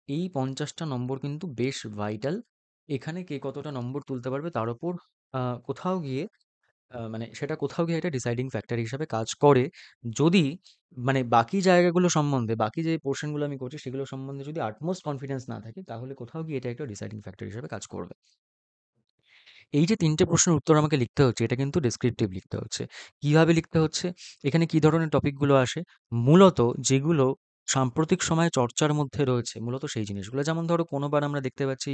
এই 50টা নম্বর কিন্তু বেশ ভাইটাল। এখানে কে কতটা নম্বর তুলতে পারবে তার উপর কোথাও গিয়ে মানে সেটা কোথাও গিয়ে একটা ডিসাইডিং ফ্যাক্টর হিসাবে কাজ করে। যদি মানে বাকি জায়গাগুলো সম্বন্ধে, বাকি যে পোর্শনগুলো আমি করছি সেগুলো সম্বন্ধে যদি আটমোস্ট কনফিডেন্স না থাকে, তাহলে কোথাও গিয়ে এটা একটা ডিসাইডিং ফ্যাক্টর হিসাবে কাজ করবে। এই যে ৩টে প্রশ্নের উত্তর আমাকে লিখতে হচ্ছে, এটা কিন্তু ডেসক্রিপটিভ লিখতে হচ্ছে। কিভাবে লিখতে হচ্ছে? এখানে কি ধরনের টপিকগুলো আসে? মূলত যেগুলো সাম্প্রতিক সময়ে চর্চার মধ্যে রয়েছে, মূলত সেই জিনিসগুলো। যেমন ধরো কোনোবার আমরা দেখতে পাচ্ছি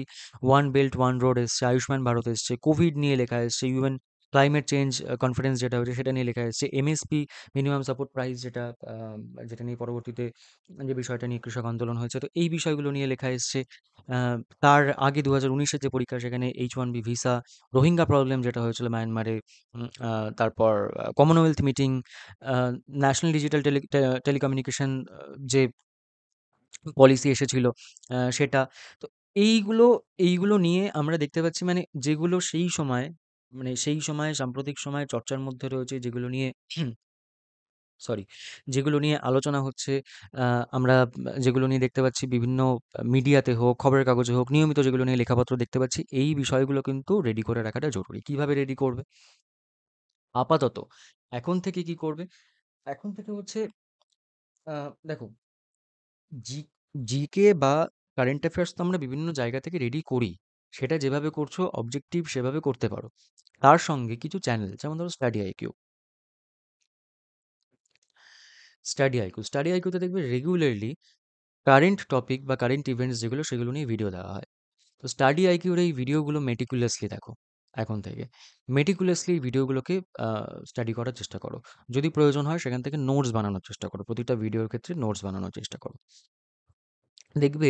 ওয়ান বেল্ট ওয়ান রোড এসছে, আয়ুষ্মান ভারত এসছে, কোভিড নিয়ে লেখা এসছে, ইউএন ক্লাইমেট চেঞ্জ কনফারেন্স যেটা হচ্ছে সেটা নিয়ে লেখা এসছে, এমএসপি মিনিমাম সাপোর্ট প্রাইস যেটা যেটা নিয়ে পরবর্তীতে যে বিষয়টা নিয়ে কৃষক আন্দোলন হয়েছে, তো এই বিষয়গুলো নিয়ে লেখা এসছে। তার আগে 2019-এর যে পরীক্ষা সেখানে H1B ভিসা, রোহিঙ্গা প্রবলেম যেটা হয়েছিল মায়ানমারে, তারপর Commonwealth meeting, national digital telecommunication যে পলিসি এসেছিল সেটা। তো এইগুলো এইগুলো নিয়ে আমরা দেখতে পাচ্ছি, মানে যেগুলো সেই সময়, মানে সেই সময়ে সাম্প্রতিক সময়ে চর্চার মধ্যে রয়েছে, যেগুলো নিয়ে সরি, যেগুলো নিয়ে আলোচনা হচ্ছে, আমরা যেগুলো নিয়ে দেখতে পাচ্ছি বিভিন্ন মিডিয়াতে হোক, খবরের কাগজে হোক, নিয়মিত যেগুলো নিয়ে লেখাপত্র দেখতে পাচ্ছি, এই বিষয়গুলো কিন্তু রেডি করে রাখাটা জরুরি। কিভাবে রেডি করবে? আপাতত এখন থেকে কি করবে? এখন থেকে হচ্ছে দেখো, জি জিকে বা কারেন্ট অ্যাফেয়ার্স তো আমরা বিভিন্ন জায়গা থেকে রেডি করি। সেটা যেভাবে করছো অবজেক্টিভ সেভাবে করতে পারো। তার সঙ্গে কিছু চ্যানেল, যেমন ধরো স্টাডি আইকিউতে দেখবে রেগুলারলি কারেন্ট টপিক বা কারেন্ট ইভেন্টস যেগুলো সেগুলো নিয়ে ভিডিও দেওয়া হয়। তো স্টাডি আইকিউর এই ভিডিওগুলো মেটিকুলাসলি দেখো এখন থেকে। মেটিকুলাসলি এই ভিডিওগুলোকে স্টাডি করার চেষ্টা করো। যদি প্রয়োজন হয় সেখান থেকে নোটস বানানোর চেষ্টা করো। প্রতিটা ভিডিওর ক্ষেত্রে নোটস বানানোর চেষ্টা করো। দেখবে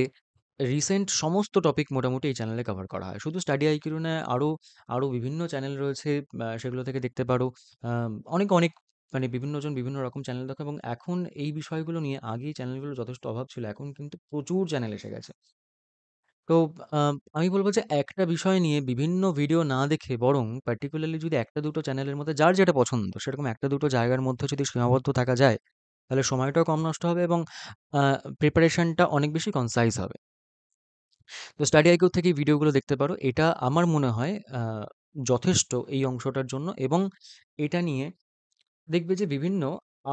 রিসেন্ট সমস্ত টপিক মোটামুটি এই চ্যানেলে কভার করা হয়। শুধু স্টাডি আইকিউ নয়, আরও আরও বিভিন্ন চ্যানেল রয়েছে, সেগুলো থেকে দেখতে পারো। অনেক অনেক মানে বিভিন্নজন বিভিন্ন রকম চ্যানেল দেখো, এবং এখন এই বিষয়গুলো নিয়ে আগে এই চ্যানেলগুলো যথেষ্ট অভাব ছিল, এখন কিন্তু প্রচুর চ্যানেল এসে গেছে। তো আমি বলব যে একটা বিষয় নিয়ে বিভিন্ন ভিডিও না দেখে বরং পার্টিকুলারলি যদি একটা দুটো চ্যানেলের মধ্যে যার যেটা পছন্দ সেরকম একটা দুটো জায়গার মধ্যে যদি সীমাবদ্ধ থাকা যায়, তাহলে সময়টাও কম নষ্ট হবে এবং প্রিপারেশনটা অনেক বেশি কনসাইজ হবে। তো স্টাডি আইকিউ থেকে এই ভিডিওগুলো দেখতে পারো। এটা আমার মনে হয় যথেষ্ট এই অংশটার জন্য, এবং এটা নিয়ে দেখবে যে বিভিন্ন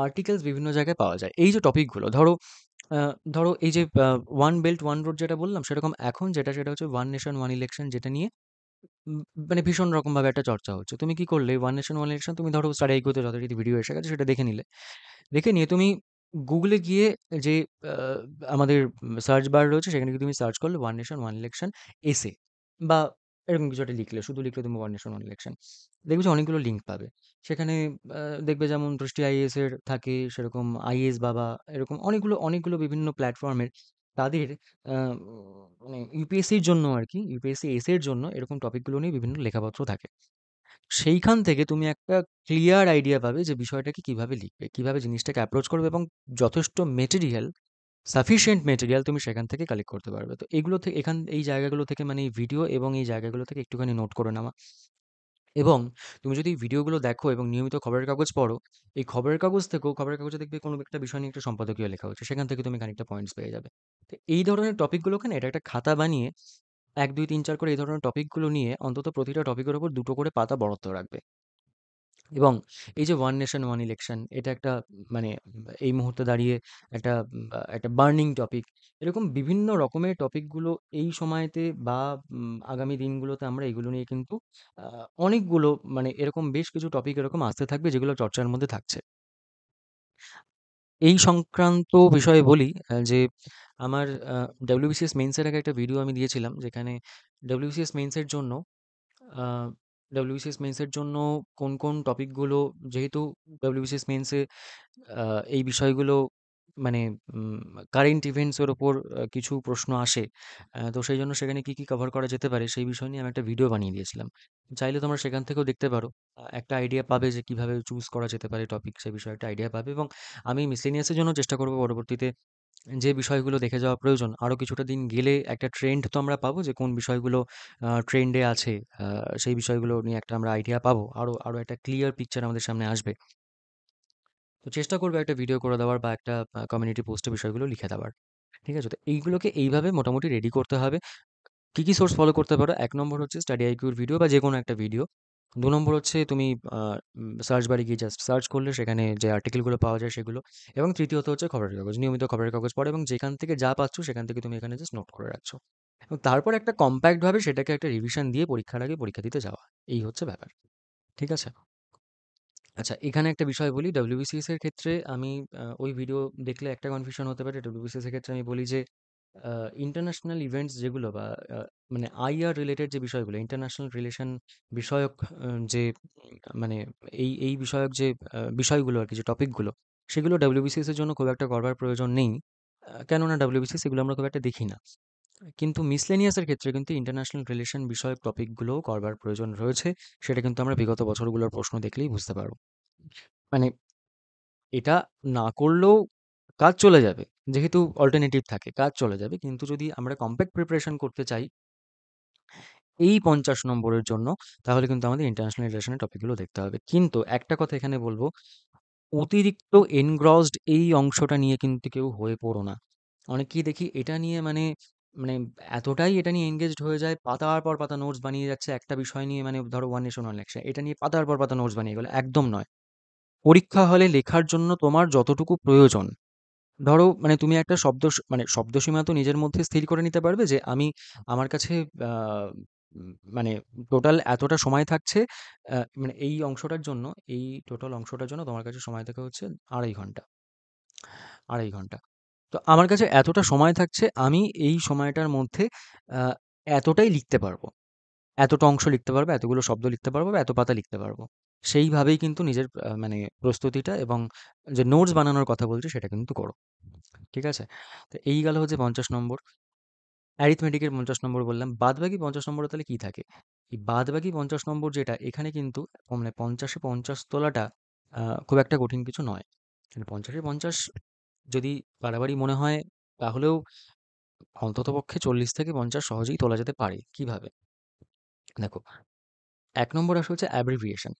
আর্টিকেলস বিভিন্ন জায়গায় পাওয়া যায়। এই যে টপিকগুলো ধরো এই যে ওয়ান বেল্ট ওয়ান রোড যেটা বললাম, সেরকম এখন যেটা সেটা হচ্ছে ওয়ান নেশন ওয়ান ইলেকশন, যেটা নিয়ে উম মানে ভীষণ রকমভাবে একটা চর্চা হচ্ছে। তুমি কি করলে ওয়ান নেশন ওয়ান ইলেকশন তুমি ধরো স্টাডি আইকিউতে যথারীতি ভিডিও এসে গেছে সেটা দেখে নিলে। দেখে নিয়ে তুমি গুগলে গিয়ে যে আহ, আমাদের সার্চ বার রয়েছে সেখানে গিয়ে তুমি সার্চ করলে ওয়ান নেশন ওয়ান ইলেকশন এসে বা এরকম কিছু একটা লিখলে, শুধু লিখলে তুমি ওয়ান নেশন ওয়ান ইলেকশন, দেখবে যে অনেকগুলো লিঙ্ক পাবে সেখানে। দেখবে যেমন দৃষ্টি আইএএস এর থাকে, সেরকম আইএএস বাবা, এরকম অনেকগুলো অনেকগুলো বিভিন্ন প্ল্যাটফর্মের তাদের মানে ইউপিএসসির জন্য আর কি, ইউপিএসসি এস এর জন্য এরকম টপিকগুলো নিয়ে বিভিন্ন লেখাপত্র থাকে। সেইখান থেকে তুমি একটা ক্লিয়ার আইডিয়া পাবে যে বিষয়টাকে কিভাবে লিখবে, কিভাবে জিনিসটাকে অ্যাপ্রোচ করবে, এবং যথেষ্ট মেটেরিয়াল, সাফিসিয়েন্ট মেটেরিয়াল তুমি সেখান থেকে কালেক্ট করতে পারবে। তো এগুলো থেকে এই জায়গাগুলো থেকে, মানে এই ভিডিও এবং এই জায়গাগুলো থেকে একটুখানি নোট করে নেওয়া। এবং তুমি যদি এই ভিডিওগুলো দেখো এবং নিয়মিত খবরের কাগজ পড়ো, এই খবরের কাগজ থেকেও, খবরের কাগজে দেখবে কোনো একটা বিষয় নিয়ে একটা সম্পাদকীয় লেখা হচ্ছে, সেখান থেকে তুমি খানিকটা পয়েন্টস পেয়ে যাবে। তো এই ধরনের টপিকগুলোকে না, এটা একটা খাতা বানিয়ে ১, ২, ৩, ৪ করে এই ধরনের টপিকগুলো নিয়ে অন্তত প্রতিটা টপিকের উপর ২টো করে পাতা বরাদ্দ রাখবে। এবং এই যে ওয়ান নেশন ওয়ান ইলেকশন, এটা একটা মানে এই মুহূর্তে দাঁড়িয়ে একটা একটা বার্নিং টপিক। এরকম বিভিন্ন রকমের টপিকগুলো এই সময়তে বা আগামী দিনগুলোতে আমরা এগুলো নিয়ে কিন্তু অনেকগুলো, মানে এরকম বেশ কিছু টপিক এরকম আসতে থাকবে যেগুলো চর্চার মধ্যে থাকছে। এই সংক্রান্ত বিষয়ে বলি যে আমার ডব্লিউবিসিএস মেন্সের আগে একটা ভিডিও আমি দিয়েছিলাম, যেখানে ডব্লিউবিসিএস মেন্সের জন্য আ ডব্লিউবিসিএস মেন্সের জন্য কোন টপিকগুলো, যেহেতু ডব্লিউবিসিএস মেন্সে আ এই বিষয়গুলো মানে কারেন্ট ইভেন্টসের ওপর কিছু প্রশ্ন আসে। তো সেই জন্য সেখানে কি, কি কভার করা যেতে পারে সেই বিষয় নিয়ে আমি একটা ভিডিও বানিয়ে দিয়েছিলাম। চাইলে তোমরা সেখান থেকেও দেখতে পারো। একটা আইডিয়া পাবে যে কিভাবে চুজ করা যেতে পারে টপিক, সে বিষয়ে একটা আইডিয়া পাবে। এবং আমি মিসেলিনিয়াসের জন্য চেষ্টা করব পরবর্তীতে যে বিষয়গুলো দেখে যাওয়া প্রয়োজন, আরো কিছুটা দিন গেলে একটা ট্রেন্ড তো আমরা পাবো যে কোন বিষয়গুলো ট্রেন্ডে আছে। সেই বিষয়গুলো নিয়ে একটা আমরা আইডিয়া পাবো। আরো আরো একটা ক্লিয়ার পিকচার আমাদের সামনে আসবে। তো চেষ্টা করবো একটা ভিডিও করে দেওয়ার বা একটা কমিউনিটি পোস্টে বিষয়গুলো লিখে দেওয়ার। ঠিক আছে? তো এইগুলোকে এইভাবে মোটামুটি রেডি করতে হবে। কি, কি সোর্স ফলো করতে পারো? ১ নম্বর হচ্ছে স্টাডি আইকিউর ভিডিও বা যেকোনো একটা ভিডিও। ২ নম্বর হচ্ছে তুমি আ সার্চ বারে গিয়ে জাস্ট সার্চ করলে সেখানে যে আর্টিকেলগুলো পাওয়া যায় সেগুলো। এবং তৃতীয়ত হচ্ছে খবরের কাগজ। নিয়মিত খবরের কাগজ পড়া এবং যেখান থেকে যা পাচ্ছ সেখান থেকে তুমি এখানে জাস্ট নোট করে রাখছো। এবং তারপর একটা কম্প্যাক্ট ভাবে সেটাকে একটা রিভিশন দিয়ে পরীক্ষার আগে পরীক্ষা দিতে যাওয়া। এই হচ্ছে ব্যাপার। ঠিক আছে? আচ্ছা, এখানে একটা বিষয় বলি, WBCS এর ক্ষেত্রে আমি ওই ভিডিও দেখলে একটা কনফিউশন হতে পারে। WBCS এর ক্ষেত্রে আমি বলি যে ইন্টারন্যাশনাল ইভেন্টস যেগুলো বা মানে আইআর রিলেটেড যে বিষয়গুলো, ইন্টারন্যাশনাল রিলেশন বিষয়ক যে মানে এই বিষয়ক যে বিষয়গুলো আর কি, যে টপিকগুলো, সেগুলো WBCS এর জন্য খুব একটা করবার প্রয়োজন নেই। কেননা WBCS এগুলো আমরা খুব একটা দেখি না। কিন্তু মিসলেনিয়াস এর ক্ষেত্রে কিন্তু ইন্টারন্যাশনাল রিলেশন বিষয়ক টপিকগুলোও করবার প্রয়োজন রয়েছে। সেটা কিন্তু আমরা বিগত বছরগুলোর প্রশ্ন দেখলেই বুঝতে পারব। মানে এটা না করলেও কাজ চলে যাবে। যেহেতু অল্টারনেটিভ থাকে, কাজ চলে যাবে। কিন্তু যদি আমরা কমপ্যাক্ট প্রিপারেশন করতে চাই এই ৫০ নম্বরের জন্য, তাহলে কিন্তু আমাদের ইন্টারন্যাশনাল রিলেশনের টপিকগুলো দেখতে হবে। কিন্তু একটা কথা এখানে বলব, অতিরিক্ত এনগ্রসড এই অংশটা নিয়ে কিন্তু কেউ হয়ে পড়ো না। অনেককেই দেখি এটা নিয়ে মানে মানে এতটাই এটা নিয়ে এনগেজড হয়ে যায়, পাতার পর পাতা নোটস বানিয়ে যাচ্ছে একটা বিষয় নিয়ে। মানে ধরো ওয়ান নেশন ওয়ান ইলেকশন, এটা নিয়ে পাতার পর পাতা নোটস বানিয়ে গেল, একদম নয়। পরীক্ষা হলে লেখার জন্য তোমার যতটুকু প্রয়োজন, ধরো মানে তুমি একটা মানে শব্দসীমা তো নিজের মধ্যে স্থির করে নিতে পারবে যে আমি আমার কাছে আহ, মানে টোটাল এতটা সময় থাকছে। মানে এই অংশটার জন্য, এই টোটাল অংশটার জন্য তোমার কাছে সময় থাকে হচ্ছে ২.৫ ঘন্টা। ২.৫ ঘন্টা। তো আমার কাছে এতটা সময় থাকছে, আমি এই সময়টার মধ্যে আহ, এতটাই লিখতে পারবো, এতটা অংশ লিখতে পারবো, এতগুলো শব্দ লিখতে পারবো বা এত পাতা লিখতে পারবো। সেইভাবেই কিন্তু নিজের মানে প্রস্তুতিটা এবং যে নোটস বানানোর কথা বলছি সেটা কিন্তু করো। ঠিক আছে? তো এই গেল হচ্ছে ৫০ নম্বর। অ্যারিথমেটিকের ৫০ নম্বর বললাম। বাদবাকি ৫০ নম্বরে তাহলে কি থাকে? এই বাদবাকি ৫০ নম্বর যেটা, এখানে কিন্তু মানে ৫০ এ ৫০ তোলাটা খুব একটা কঠিন কিছু নয়। মানে ৫০ এ ৫০ যদি বাড়াবাড়ি মনে হয়, তাহলেও অন্ততপক্ষে ৪০ থেকে ৫০ সহজেই তোলা যেতে পারে। কিভাবে? দেখো, ১ নম্বর আসে হচ্ছে অ্যাব্রিভিয়েশন।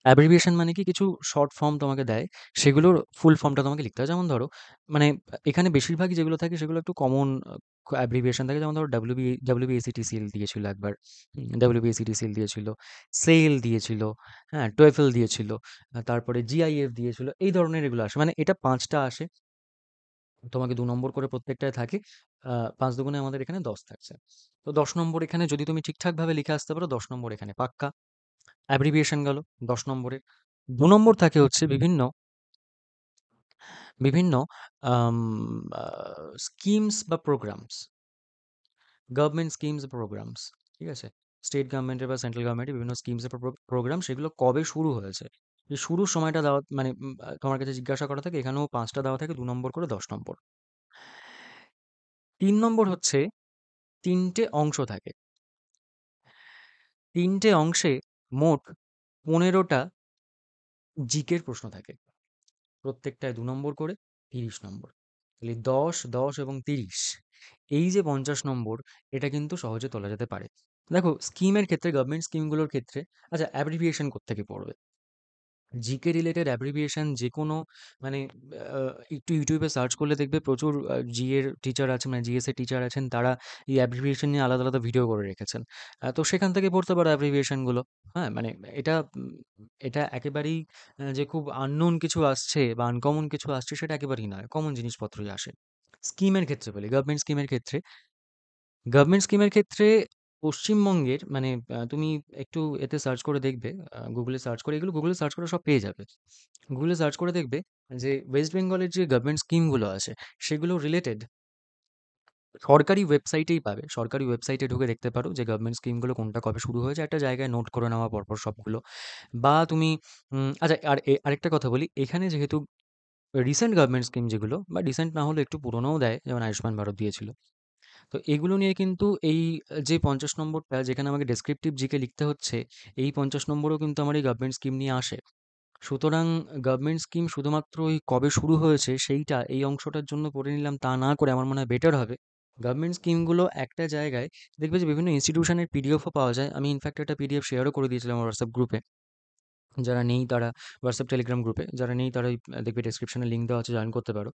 অ্যাব্রিভিয়েশন মানে কি, কিছু শর্ট ফর্ম তোমাকে দেয়, সেগুলোর ফুল ফর্মটা তোমাকে লিখতে হয়। যেমন ধরো মানে এখানে বেশিরভাগই যেগুলো থাকে সেগুলো একটু কমন অ্যাব্রিভিয়েশন থাকে। যেমন ধরো WBACTCL দিয়েছিল একবার, WBACTCL দিয়েছিল, সেল দিয়েছিল, হ্যাঁ, টোয়েফেল দিয়েছিল, তারপরে GIF দিয়েছিল। এই ধরনের এগুলো আসে, মানে এটা ৫টা আসে, তোমাকে ২ নম্বর করে প্রত্যেকটায় থাকে। ৫ দুগুণে আমাদের এখানে ১০ থাকছে। তো ১০ নম্বর এখানে যদি তুমি ঠিকঠাকভাবে লিখে আসতে পারো, ১০ নম্বর এখানে পাক্কা। অ্যাব্রিভিয়েশন গেল ১০ নম্বরের। ২ নম্বর থাকে হচ্ছে বিভিন্ন বিভিন্ন আম আ স্কিমস বা প্রোগ্রামস, গভর্নমেন্ট স্কিমস প্রোগ্রামস। ঠিক আছে? স্টেট গভর্নমেন্টের বা সেন্ট্রাল গভর্নমেন্টের বিভিন্ন স্কিমস এর প্রোগ্রাম, সেগুলো কবে শুরু হয়েছে। এই শুরুর সময়টা দেওয়া, মানে তোমার কাছে জিজ্ঞাসা করা থাকে। এখানেও ৫ টা দেওয়া থাকে, ২ নম্বর করে ১০ নম্বর। ৩ নম্বর হচ্ছে ৩ টে অংশ থাকে। ৩ টে অংশে মোট ১৫ টা জিকের প্রশ্ন থাকে। প্রত্যেকটায় ২ নম্বর করে, ৩০ নম্বর। তাহলে ১০, ১০ এবং ৩০, এই যে ৫০ নম্বর, এটা কিন্তু সহজে তোলা যেতে পারে। দেখো, স্কিমের ক্ষেত্রে, গভর্নমেন্ট স্কিমগুলোর ক্ষেত্রে, আচ্ছা অ্যাব্রিভিয়েশন কোত্থেকে পড়বে? জিকে রিলেটেড অ্যাব্রিভিয়েশন যেকোনো, মানে আ একটু ইউটিউবে সার্চ করলে দেখবে প্রচুর জি এর টিচার আছেন, মানে জিএস এর টিচার আছেন, তারা এই অ্যাব্রিভিয়েশন নিয়ে আলাদা, আলাদা ভিডিও করে রেখেছেন। তো সেখান থেকে পড়তে পারো অ্যাব্রিভিয়েশন গুলো। হ্যাঁ? মানে এটা এটা একেবারেই যে খুব unknown কিছু আসছে বা আনকমন কিছু আসছে সেটা একেবারেই নয়। কমন জিনিসপত্রই আসে। স্কিমের ক্ষেত্রে বলি, গভর্নমেন্ট স্কিমের ক্ষেত্রে পশ্চিমবঙ্গের মানে তুমি একটু এতে সার্চ করে দেখবে, গুগলে সার্চ করে, এগুলো গুগলে সার্চ করে সব পেয়ে যাবে। গুগলে সার্চ করে দেখবে যে ওয়েস্ট বেঙ্গলের যে গভর্নমেন্ট স্কিমগুলো আছে, সেগুলো রিলেটেড সরকারি ওয়েবসাইটেই পাবে। সরকারি ওয়েবসাইটে ঢুকে দেখতে পারো যে গভর্নমেন্ট স্কিমগুলো কোনটা কবে শুরু হয়েছে, একটা জায়গায় নোট করে নেওয়া পরপর সবগুলো। বা তুমি আচ্ছা, আরেকটা কথা বলি, এখানে যেহেতু রিসেন্ট গভর্নমেন্ট স্কিম যেগুলো বা রিসেন্ট না হলে একটু পুরনোও দেয়, যেমন আয়ুষ্মান ভারত দিয়েছিল। তো এগুলো নিয়ে কিন্তু এই যে 50 নম্বরটা যেখানে আমাকে ডেসক্রিপটিভ জিকে লিখতে হচ্ছে, এই 50 নম্বরও কিন্তু আমার এই গভর্নমেন্ট স্কিম নিয়ে আসে। সুতরাং গভর্নমেন্ট স্কিম শুধুমাত্র ওই কবে শুরু হয়েছে সেইটা এই অংশটার জন্য করে নিলাম তা না করে আমার মনে হয় বেটার হবে গভর্নমেন্ট স্কিমগুলো একটা জায়গায় দেখবে যে বিভিন্ন ইনস্টিটিউশনের পিডিএফও পাওয়া যায়। আমি ইনফ্যাক্ট একটা পিডিএফ শেয়ারও করে দিয়েছিলাম আমার হোয়াটসঅ্যাপ গ্রুপে। যারা নেই তারা হোয়াটসঅ্যাপ টেলিগ্রাম গ্রুপে, যারা নেই তারা ওই দেখবে ডেসক্রিপশনে লিঙ্ক দেওয়া আছে, জয়েন করতে পারো।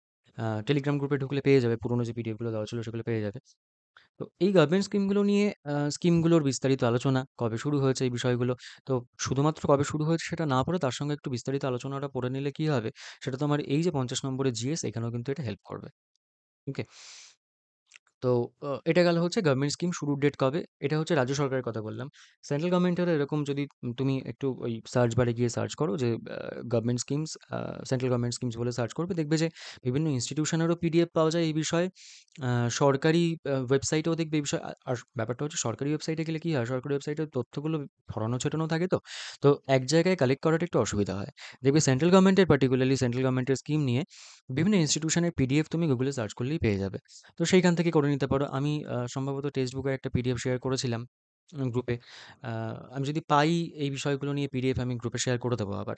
টেলিগ্রাম গ্রুপে ঢুকলে পেয়ে যাবে, পুরোনো যে পিডিএফগুলো দেওয়া ছিল সেগুলো পেয়ে যাবে। তো এই গভর্নমেন্ট স্কিমগুলো নিয়ে স্কিমগুলোর বিস্তারিত আলোচনা, কবে শুরু হয়েছে এই বিষয়গুলো। তো শুধুমাত্র কবে শুরু হয়েছে সেটা না পড়ে তার সঙ্গে একটু বিস্তারিত আলোচনাটা পড়ে নিলে কি হবে, সেটা তোমার এই যে 50 নম্বরের জিএস এখানেও কিন্তু এটা হেল্প করবে। ওকে। তো এটা গেল হচ্ছে গভর্নমেন্ট স্কিম শুরুর ডেট কবে। এটা হচ্ছে রাজ্য সরকারের কথা বললাম। সেন্ট্রাল গভর্নমেন্টেরও এরকম যদি তুমি একটু ওই সার্চ বারে গিয়ে সার্চ করো যে government schemes, central government schemes বলে সার্চ করবে, দেখবে যে বিভিন্ন ইনস্টিটিউশনেরও পিডিএফ পাওয়া যায় এই বিষয়ে। সরকারি ওয়েবসাইটেও দেখবে এই বিষয়ে। আর ব্যাপারটা হচ্ছে সরকারি ওয়েবসাইটে গেলে কি হয়, সরকারি ওয়েবসাইটের তথ্যগুলো ছড়ানো ছিটানো থাকে, তো তো এক জায়গায় কালেক্ট করাটা একটু অসুবিধা হয়। দেখবে সেন্ট্রাল গভর্নমেন্টের, পার্টিকুলারলি সেন্ট্রাল গভর্নমেন্টের স্কিম নিয়ে বিভিন্ন ইনস্টিটিউশনের পিডিএফ তুমি গুগলে সার্চ করলেই পেয়ে যাবে। তো সেইখান থেকে করে নিতে পারো। আমি সম্ভবত টেক্সট বুকের একটা পিডিএফ শেয়ার করেছিলাম গ্রুপে। আমি যদি পাই এই বিষয়গুলো নিয়ে পিডিএফ আমি গ্রুপে শেয়ার করে দেবো আবার।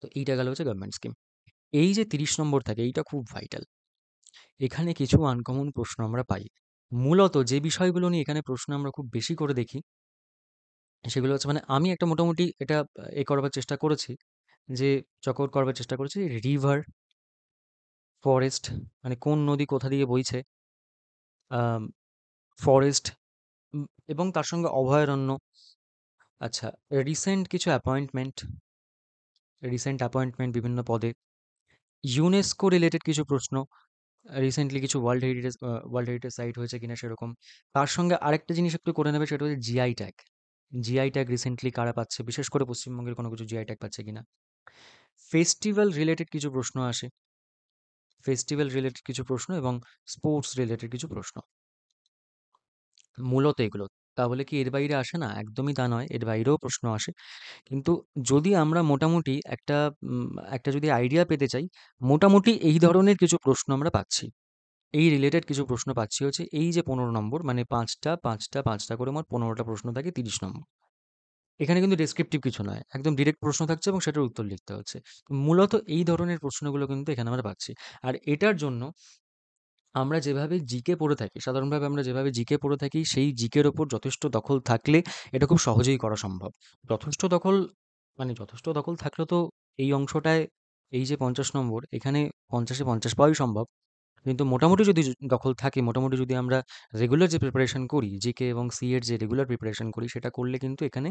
তো এইটা গেল হচ্ছে গভর্নমেন্ট স্কিম। এই যে 30 নম্বর থাকে এইটা খুব ভাইটাল। এখানে কিছু আনকমন প্রশ্ন আমরা পাই। মূলত যে বিষয়গুলো নিয়ে এখানে প্রশ্ন আমরা খুব বেশি করে দেখি সেগুলো হচ্ছে, মানে আমি একটা মোটামুটি এটা করবার চেষ্টা করেছি, যে চকআউট করবার চেষ্টা করেছি রিভার, ফরেস্ট, মানে কোন নদী কোথা দিয়ে বইছে, ফরেস্ট এবং তার সঙ্গে অভয়ারণ্য। আচ্ছা, রিসেন্ট অ্যাপয়েন্টমেন্ট বিভিন্ন পদে, ইউনেস্কো রিলেটেড কিছু প্রশ্ন, রিসেন্টলি কিছু ওয়ার্ল্ড হেরিটেজ সাইট হয়েছে কিনা সেরকম। তার সঙ্গে আরেকটা জিনিস একটু করে নেবে, সেটা হচ্ছে GI tag. GI tag recently কারা পাচ্ছে, বিশেষ করে পশ্চিমবঙ্গের কোনো কিছু জিআই ট্যাগ পাচ্ছে কিনা। ফেস্টিভ্যাল রিলেটেড কিছু প্রশ্ন আসে, ফেস্টিভ্যাল রিলেটেড কিছু প্রশ্ন এবং স্পোর্টস রিলেটেড কিছু প্রশ্ন, মূলত এগুলো। তাহলে কি এর বাইরে আসে না? একদমই তা নয়, এর বাইরেও প্রশ্ন আসে। কিন্তু যদি আমরা মোটামুটি একটা যদি আইডিয়া পেতে চাই, মোটামুটি এই ধরনের কিছু প্রশ্ন আমরা পাচ্ছি। এই রিলেটেড কিছু প্রশ্ন পাচ্ছি হচ্ছে এই যে 15 নম্বর, মানে 5টা 5টা 5টা করে মোট 15টা প্রশ্ন থাকে 30 নম্বর। এখানে কিন্তু ডেসক্রিপটিভ কিছু নয়, একদম ডিরেক্ট প্রশ্ন থাকছে এবং সেটার উত্তর লিখতে হচ্ছে। মূলত এই ধরনের প্রশ্নগুলো কিন্তু এখানে আমরা পাচ্ছি। আর এটার জন্য আমরা যেভাবে জিকে পড়ে থাকি, সাধারণভাবে আমরা যেভাবে জিকে পড়ে থাকি, সেই জিকের ওপর যথেষ্ট দখল থাকলে এটা খুব সহজেই করা সম্ভব। যথেষ্ট দখল, মানে যথেষ্ট দখল থাকলে তো এই অংশটায়, এই যে 50 নম্বর, এখানে 50-এ 50 পাওয়াই সম্ভব। কিন্তু মোটামুটি যদি দখল থাকে, মোটামুটি যদি আমরা রেগুলার যে প্রিপারেশন করি, জিকে এবং সি এর যে রেগুলার প্রিপারেশন করি, সেটা করলে কিন্তু এখানে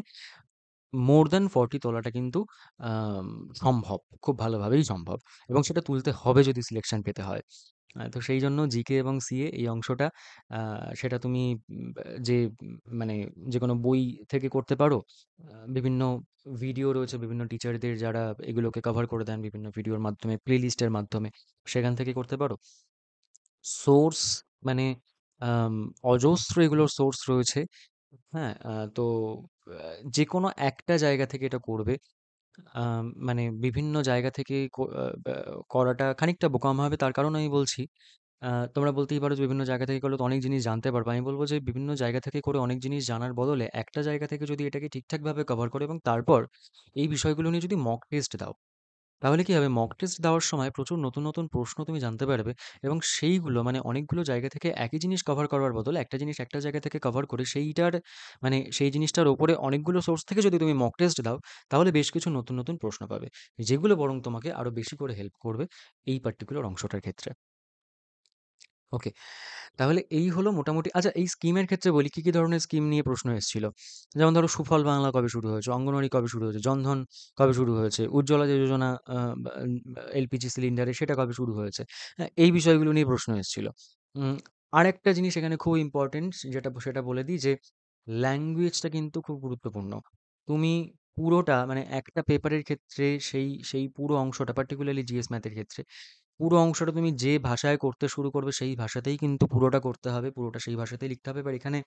মোর দ্যান 40 তোলাটা কিন্তু আম সম্ভব। খুব ভালোভাবেই সম্ভব। এবং সেটা তুলতে হবে যদি সিলেকশন পেতে হয়। তো সেই জন্য জিকে এবং সিএ এই অংশটা, আ সেটা তুমি মানে যেকোনো বই থেকে করতে পারো। বিভিন্ন ভিডিও রয়েছে বিভিন্ন টিচারদের যারা এগুলোকে কভার করে দেন বিভিন্ন ভিডিওর মাধ্যমে, প্লেলিস্টের মাধ্যমে। সেখান থেকে করতে পারো। সোর্স, মানে আম অজস্র এগুলোর সোর্স রয়েছে। হ্যাঁ? তো যেকোনো একটা জায়গা থেকে এটা করবে। মানে বিভিন্ন জায়গা থেকে ব্যা করাটা খানিকটা বোকামো হবে। তার কারণ আমি বলছি, তোমরা বলতেই পারো যে বিভিন্ন জায়গা থেকে করলে তো অনেক জিনিস জানতে পারবে। আমি বলব যে বিভিন্ন জায়গা থেকে করে অনেক জিনিস জানার বদলে একটা জায়গা থেকে যদি এটাকে ঠিকঠাকভাবে কভার করো এবং তারপর এই বিষয়গুলো নিয়ে যদি মক টেস্ট দাও, তাহলে কি হবে, মক টেস্ট দেওয়ার সময় প্রচুর নতুন নতুন প্রশ্ন তুমি জানতে পারবে। এবং সেইগুলো, মানে অনেকগুলো জায়গা থেকে একই জিনিস কভার করার বদলে একটা জিনিস একটা জায়গা থেকে কভার করে সেইটার, মানে সেই জিনিসটার ওপরে অনেকগুলো সোর্স থেকে যদি তুমি মক টেস্ট দাও, তাহলে বেশ কিছু নতুন নতুন প্রশ্ন পাবে, যেগুলো বরং তোমাকে আরো বেশি করে হেল্প করবে এই পার্টিকুলার অংশটার ক্ষেত্রে। ওকে। তাহলে এই হলো মোটামুটি। আচ্ছা, এই স্কিমের ক্ষেত্রে বলি কি কি ধরনের স্কিম নিয়ে প্রশ্ন এসেছিল। যেমন ধরো সুফল বাংলা কবে শুরু হয়েছে, অঙ্গনওয়াড়ি কবে শুরু হয়েছে, জনধন কবে শুরু হয়েছে, উজ্জ্বলা যে যোজনা এলপিজি সিলিন্ডারে সেটা কবে শুরু হয়েছে। হ্যাঁ, এই বিষয়গুলো নিয়ে প্রশ্ন এসেছিল। উম, আরেকটা জিনিস এখানে খুব ইম্পর্টেন্ট, সেটা বলে দিই যে ল্যাঙ্গুয়েজটা কিন্তু খুব গুরুত্বপূর্ণ। তুমি পুরোটা, মানে একটা পেপারের ক্ষেত্রে সেই সেই পুরো অংশটা, পার্টিকুলারলি জিএস ম্যাথের ক্ষেত্রে পুরো অংশটা তুমি যে ভাষায় করতে শুরু করবে সেই ভাষাতেই কিন্তু পুরোটা করতে হবে, পুরোটা সেই ভাষাতেই লিখতে হবে। এবার এখানে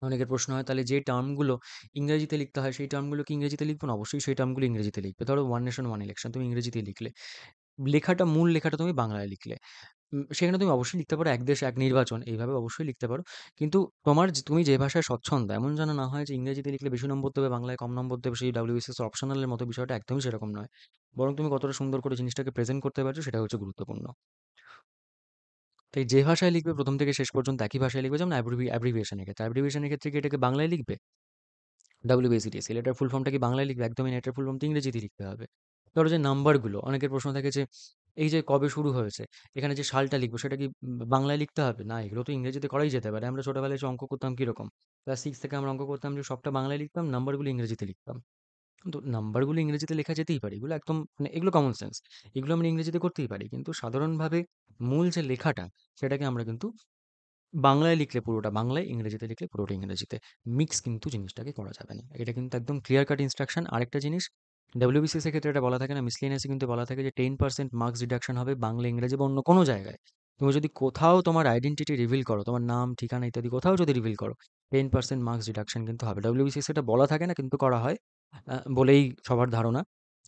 অনেকের প্রশ্ন হয়, তাহলে যে টার্মগুলো ইংরেজিতে লিখতে হয় সেই টার্মগুলো কি ইংরেজিতে লিখবো না? অবশ্যই সেই টার্মগুলো ইংরেজিতে লিখবে। ধরো ওয়ান নেশন ওয়ান ইলেকশন তুমি ইংরেজিতেই লিখলে। লেখাটা, মূল লেখাটা তুমি বাংলায় লিখলে। সেখানে তুমি অবশ্যই লিখতে পারো 'এক দেশ এক নির্বাচন' এইভাবে অবশ্যই লিখতে পারো। কিন্তু তুমি যে ভাষায় স্বচ্ছন্দ, এমন যেন না হয় যে ইংরেজিতে লিখলে বেশি নম্বর দেবে, বাংলায় কম নম্বর দেবে, সেই WBCS অপশনাল এর মতো। বিষয়টা একদমই সেরকম নয়। বরং তুমি কতটা সুন্দর করে জিনিসটাকে প্রেজেন্ট করতে পারছো সেটা হচ্ছে গুরুত্বপূর্ণ। তাই যে ভাষায় লিখবে ১ম থেকে শেষ পর্যন্ত একই ভাষায় লিখবে। যেমন অ্যাব্রিভিয়েশন এর ক্ষেত্রে। অ্যাব্রিভিয়েশন এর ক্ষেত্রে কি এটাকে বাংলায় লিখবে? WBCTS এটার ফুল ফর্মটা কি বাংলায় লিখবে? একদমই না, এটার ফুল ফর্ম তো ইংরেজিতেই লিখতে হবে। ধরো যে নাম্বারগুলো, অনেকের প্রশ্ন থাকে যে এই যে কবে শুরু হয়েছে, এখানে যে সালটা লিখবো সেটা কি বাংলায় লিখতে হবে? না, এগুলো তো ইংরেজিতে করাই যেতে পারে। আমরা ছোটবেলায় এসে অঙ্ক করতাম কিরকম? ক্লাস 6 থেকে আমরা অঙ্ক করতাম যে সবটা বাংলায় লিখতাম, নাম্বারগুলো ইংরেজিতে লিখতাম। কিন্তু নাম্বারগুলো ইংরেজিতে লেখা যেতেই পারে। এগুলো একদম মানে এগুলো কমন সেন্স। এগুলো আমরা ইংরেজিতে করতেই পারি। কিন্তু সাধারণভাবে মূল যে লেখাটা সেটাকে আমরা কিন্তু বাংলায় লিখলে পুরোটা বাংলায়, ইংরেজিতে লিখলে পুরোটা ইংরেজিতে। মিক্স কিন্তু জিনিসটাকে করা যাবে না। এটা কিন্তু একদম ক্লিয়ার কাট ইনস্ট্রাকশন। আরেকটা জিনিস, WBCS এর ক্ষেত্রে এটা বলা থাকে না, মিসলেনিয়াসে কিন্তু বলা থাকে যে 10% মার্কস ডিডাকশন হবে বাংলা, ইংরেজি বা অন্য কোনো জায়গায়। তুমি যদি কোথাও তোমার আইডেন্টিটি রিভিল করো, তোমার নাম, ঠিকানা ইত্যাদি কোথাও যদি রিভিল করো, 10% মার্কস ডিডাকশন কিন্তু হবে। WBCS এটা বলা থাকে না, কিন্তু করা হয় বলেই সবার ধারণা।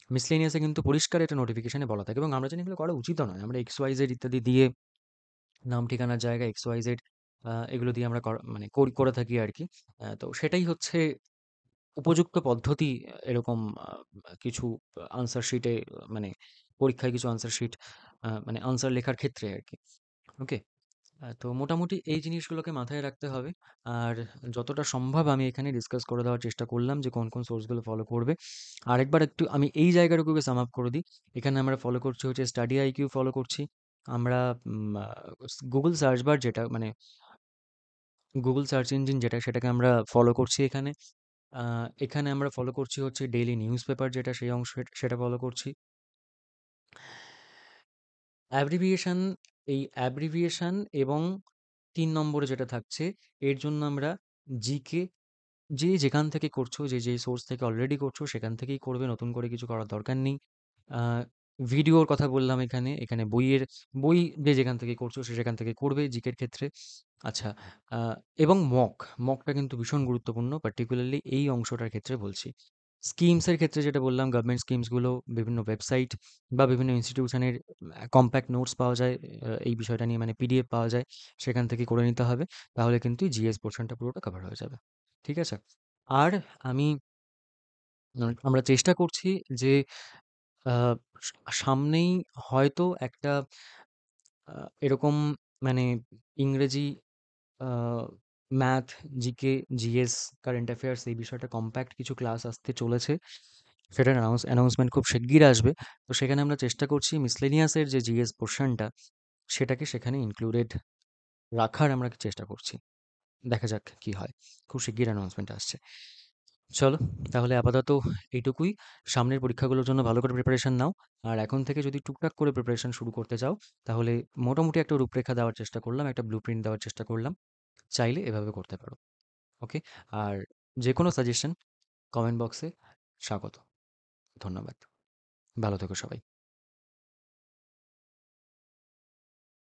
মিসলেনিয়াসে কিন্তু পরিষ্কার এটা নোটিফিকেশনে বলা থাকে এবং আমরা জানি এগুলো করা উচিতও নয়। আমরা XYZ ইত্যাদি দিয়ে নাম ঠিকানার জায়গায় XYZ এগুলো দিয়ে আমরা মানে করে থাকি আরকি। তো সেটাই হচ্ছে উপযুক্ত পদ্ধতি। এরকম কিছু আনসার শিটে মানে পরীক্ষায় কিছু আনসার শিট মানে আনসার লেখার ক্ষেত্রে আরকি। ওকে? তো মোটামুটি এই জিনিসগুলোকে মাথায় রাখতে হবে। আর যতটা সম্ভব আমি এখানে ডিসকাস করে দেওয়ার চেষ্টা করলাম যে কোন, কোন সোর্সগুলো ফলো করবে। আরেকবার একটু আমি এই জায়গাটুকুকে সাম আপ করে দিই। এখানে আমরা ফলো করছি হচ্ছে স্টাডি আইকিউ ফলো করছি। আমরা Google সার্চ বার যেটা মানে Google সার্চ ইঞ্জিন যেটা সেটাকে আমরা ফলো করছি এখানে। এখানে আমরা ফলো করছি হচ্ছে ডেইলি নিউজ পেপার যেটা সেই অংশ সেটা ফলো করছি। অ্যাব্রিভিয়েশন, এই অ্যাব্রিভিয়েশন এবং ৩ নম্বরে যেটা থাকছে, এর জন্য আমরা জিকে যে যেখান থেকে করছো, যে সোর্স থেকে অলরেডি করছো সেখান থেকেই করবে। নতুন করে কিছু করার দরকার নেই। আ ভিডিওর কথা বললাম এখানে। এখানে বই যে যেখান থেকে করছো সে সেখান থেকে করবে জিকের ক্ষেত্রে। আচ্ছা, আ এবং মকটা কিন্তু ভীষণ গুরুত্বপূর্ণ, পার্টিকুলারলি এই অংশটার ক্ষেত্রে বলছি। স্কিমস এর ক্ষেত্রে যেটা বললাম, গভর্নমেন্ট স্কিমস গুলো বিভিন্ন ওয়েবসাইট বা বিভিন্ন ইনস্টিটিউশনের কম্প্যাক্ট নোটস পাওয়া যায়। এই বিষয়টা নিয়ে মানে পিডিএফ পাওয়া যায়। সেখান থেকে করে নিতে হবে। তাহলে কিন্তু জিএস পোরশনটা পুরোটা কভার হয়ে যাবে। ঠিক আছে? আর আমি আমরা চেষ্টা করছি যে আ সামনেই হয়তো একটা আ এরকম মানে ইংরেজি, আ math, GK, GS, current affairs এই বিষয়টা কম্প্যাক্ট কিছু ক্লাস আসতে চলেছে। সেটার অ্যানাউন্সমেন্ট খুব শিগগির আসবে। তো সেখানে আমরা চেষ্টা করছি মিসলেনিয়াসের যে জিএস পোরশনটা সেটাকে সেখানে ইনক্লুডেড রাখার আমরা চেষ্টা করছি। দেখা যাক কি হয়। খুব শিগগির অ্যানাউন্সমেন্ট আসছে। চলো, তাহলে আপাতত এইটুকুই। সামনের পরীক্ষাগুলোর জন্য ভালো করে প্রিপারেশন নাও। আর এখন থেকে যদি টুকটাক করে প্রিপারেশন শুরু করতে চাও, তাহলে মোটামুটি একটা রূপরেখা দেওয়ার চেষ্টা করলাম, একটা ব্লুপ্রিন্ট দেওয়ার চেষ্টা করলাম। চাইলে এভাবে করতে পারো। ওকে? আর যেকোনো সাজেশন কমেন্ট বক্সে স্বাগত। ধন্যবাদ। ভালো থেকো সবাই।